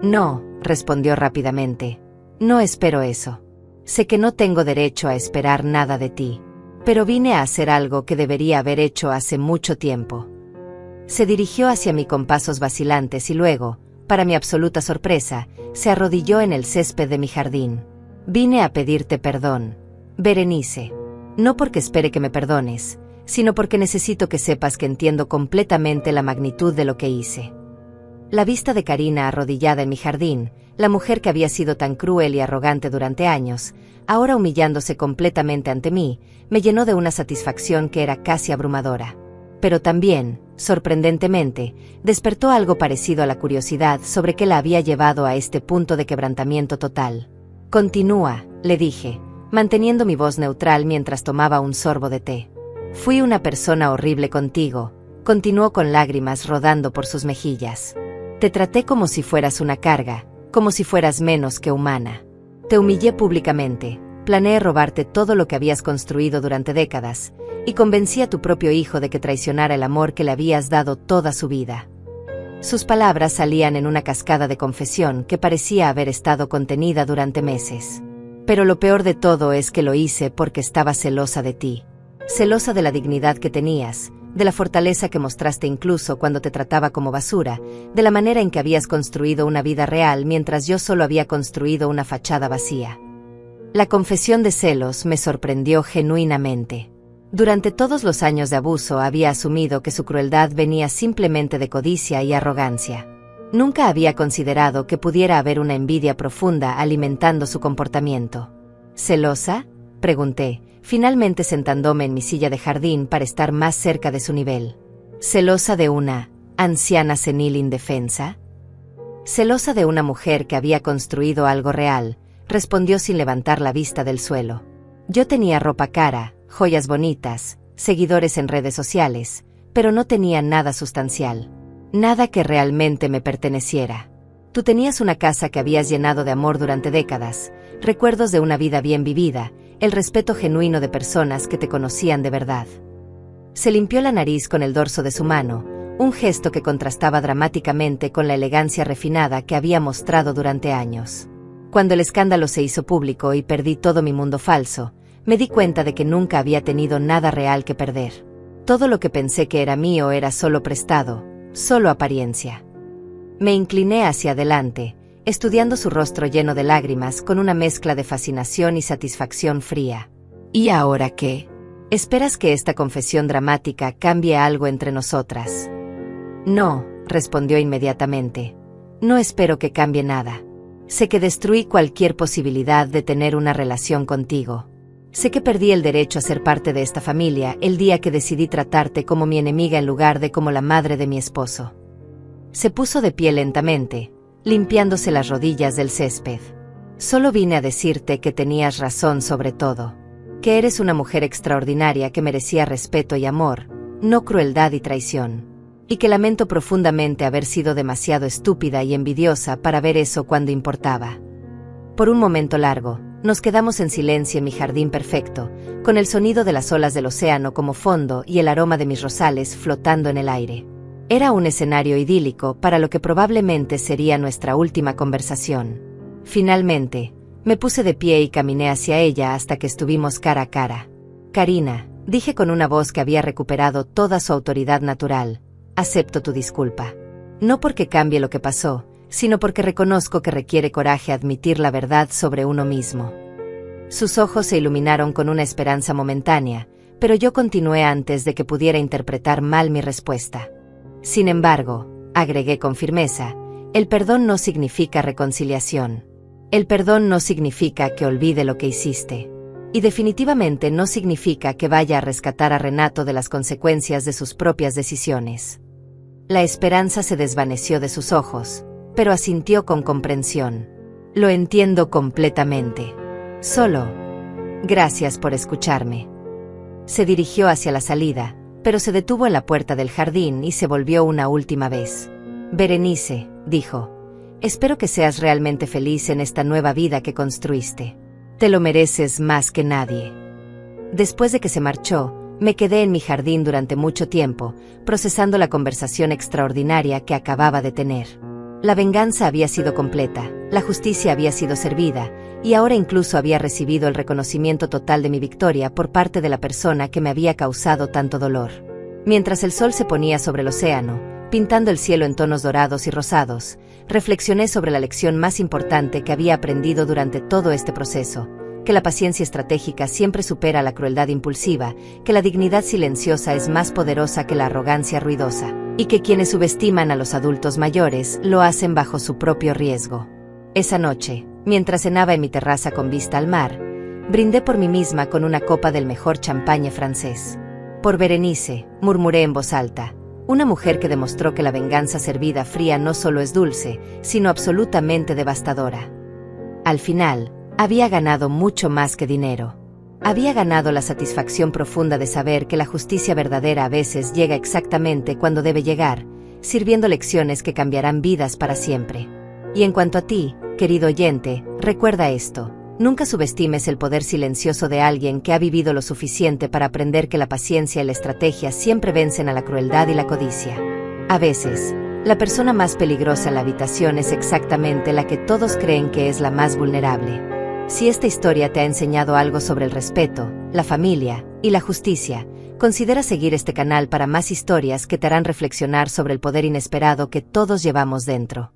No, respondió rápidamente. No espero eso. Sé que no tengo derecho a esperar nada de ti. Pero vine a hacer algo que debería haber hecho hace mucho tiempo. Se dirigió hacia mí con pasos vacilantes y luego, para mi absoluta sorpresa, se arrodilló en el césped de mi jardín. Vine a pedirte perdón, Berenice. No porque espere que me perdones, sino porque necesito que sepas que entiendo completamente la magnitud de lo que hice. La vista de Karina arrodillada en mi jardín, la mujer que había sido tan cruel y arrogante durante años, ahora humillándose completamente ante mí, me llenó de una satisfacción que era casi abrumadora. Pero también, sorprendentemente, despertó algo parecido a la curiosidad sobre qué la había llevado a este punto de quebrantamiento total. Continúa, le dije, manteniendo mi voz neutral mientras tomaba un sorbo de té. Fui una persona horrible contigo, continuó con lágrimas rodando por sus mejillas. Te traté como si fueras una carga, como si fueras menos que humana. Te humillé públicamente, planeé robarte todo lo que habías construido durante décadas, y convencí a tu propio hijo de que traicionara el amor que le habías dado toda su vida. Sus palabras salían en una cascada de confesión que parecía haber estado contenida durante meses. Pero lo peor de todo es que lo hice porque estaba celosa de ti. Celosa de la dignidad que tenías, de la fortaleza que mostraste incluso cuando te trataba como basura, de la manera en que habías construido una vida real mientras yo solo había construido una fachada vacía. La confesión de celos me sorprendió genuinamente. Durante todos los años de abuso había asumido que su crueldad venía simplemente de codicia y arrogancia. Nunca había considerado que pudiera haber una envidia profunda alimentando su comportamiento. ¿Celosa?, pregunté, finalmente sentándome en mi silla de jardín para estar más cerca de su nivel. ¿Celosa de una anciana senil indefensa? Celosa de una mujer que había construido algo real, respondió sin levantar la vista del suelo. Yo tenía ropa cara, joyas bonitas, seguidores en redes sociales, pero no tenía nada sustancial. Nada que realmente me perteneciera. Tú tenías una casa que habías llenado de amor durante décadas, recuerdos de una vida bien vivida, el respeto genuino de personas que te conocían de verdad. Se limpió la nariz con el dorso de su mano, un gesto que contrastaba dramáticamente con la elegancia refinada que había mostrado durante años. Cuando el escándalo se hizo público y perdí todo mi mundo falso, me di cuenta de que nunca había tenido nada real que perder. Todo lo que pensé que era mío era solo prestado, solo apariencia. Me incliné hacia adelante, estudiando su rostro lleno de lágrimas con una mezcla de fascinación y satisfacción fría. ¿Y ahora qué? ¿Esperas que esta confesión dramática cambie algo entre nosotras? No, respondió inmediatamente. No espero que cambie nada. Sé que destruí cualquier posibilidad de tener una relación contigo. Sé que perdí el derecho a ser parte de esta familia el día que decidí tratarte como mi enemiga en lugar de como la madre de mi esposo. Se puso de pie lentamente, limpiándose las rodillas del césped. Solo vine a decirte que tenías razón sobre todo. Que eres una mujer extraordinaria que merecía respeto y amor, no crueldad y traición. Y que lamento profundamente haber sido demasiado estúpida y envidiosa para ver eso cuando importaba. Por un momento largo, nos quedamos en silencio en mi jardín perfecto, con el sonido de las olas del océano como fondo y el aroma de mis rosales flotando en el aire. Era un escenario idílico para lo que probablemente sería nuestra última conversación. Finalmente, me puse de pie y caminé hacia ella hasta que estuvimos cara a cara. Karina, dije con una voz que había recuperado toda su autoridad natural, acepto tu disculpa. No porque cambie lo que pasó, sino porque reconozco que requiere coraje admitir la verdad sobre uno mismo. Sus ojos se iluminaron con una esperanza momentánea, pero yo continué antes de que pudiera interpretar mal mi respuesta. Sin embargo, agregué con firmeza, el perdón no significa reconciliación. El perdón no significa que olvide lo que hiciste. Y definitivamente no significa que vaya a rescatar a Renato de las consecuencias de sus propias decisiones. La esperanza se desvaneció de sus ojos, pero asintió con comprensión. Lo entiendo completamente. Solo, gracias por escucharme. Se dirigió hacia la salida, pero se detuvo en la puerta del jardín y se volvió una última vez. Berenice, dijo, espero que seas realmente feliz en esta nueva vida que construiste. Te lo mereces más que nadie. Después de que se marchó, me quedé en mi jardín durante mucho tiempo, procesando la conversación extraordinaria que acababa de tener. La venganza había sido completa, la justicia había sido servida, y ahora incluso había recibido el reconocimiento total de mi victoria por parte de la persona que me había causado tanto dolor. Mientras el sol se ponía sobre el océano, pintando el cielo en tonos dorados y rosados, reflexioné sobre la lección más importante que había aprendido durante todo este proceso, que la paciencia estratégica siempre supera la crueldad impulsiva, que la dignidad silenciosa es más poderosa que la arrogancia ruidosa, y que quienes subestiman a los adultos mayores lo hacen bajo su propio riesgo. Esa noche, mientras cenaba en mi terraza con vista al mar, brindé por mí misma con una copa del mejor champagne francés. Por Berenice, murmuré en voz alta, una mujer que demostró que la venganza servida fría no solo es dulce, sino absolutamente devastadora. Al final, había ganado mucho más que dinero. Había ganado la satisfacción profunda de saber que la justicia verdadera a veces llega exactamente cuando debe llegar, sirviendo lecciones que cambiarán vidas para siempre. Y en cuanto a ti, querido oyente, recuerda esto. Nunca subestimes el poder silencioso de alguien que ha vivido lo suficiente para aprender que la paciencia y la estrategia siempre vencen a la crueldad y la codicia. A veces, la persona más peligrosa en la habitación es exactamente la que todos creen que es la más vulnerable. Si esta historia te ha enseñado algo sobre el respeto, la familia y la justicia, considera seguir este canal para más historias que te harán reflexionar sobre el poder inesperado que todos llevamos dentro.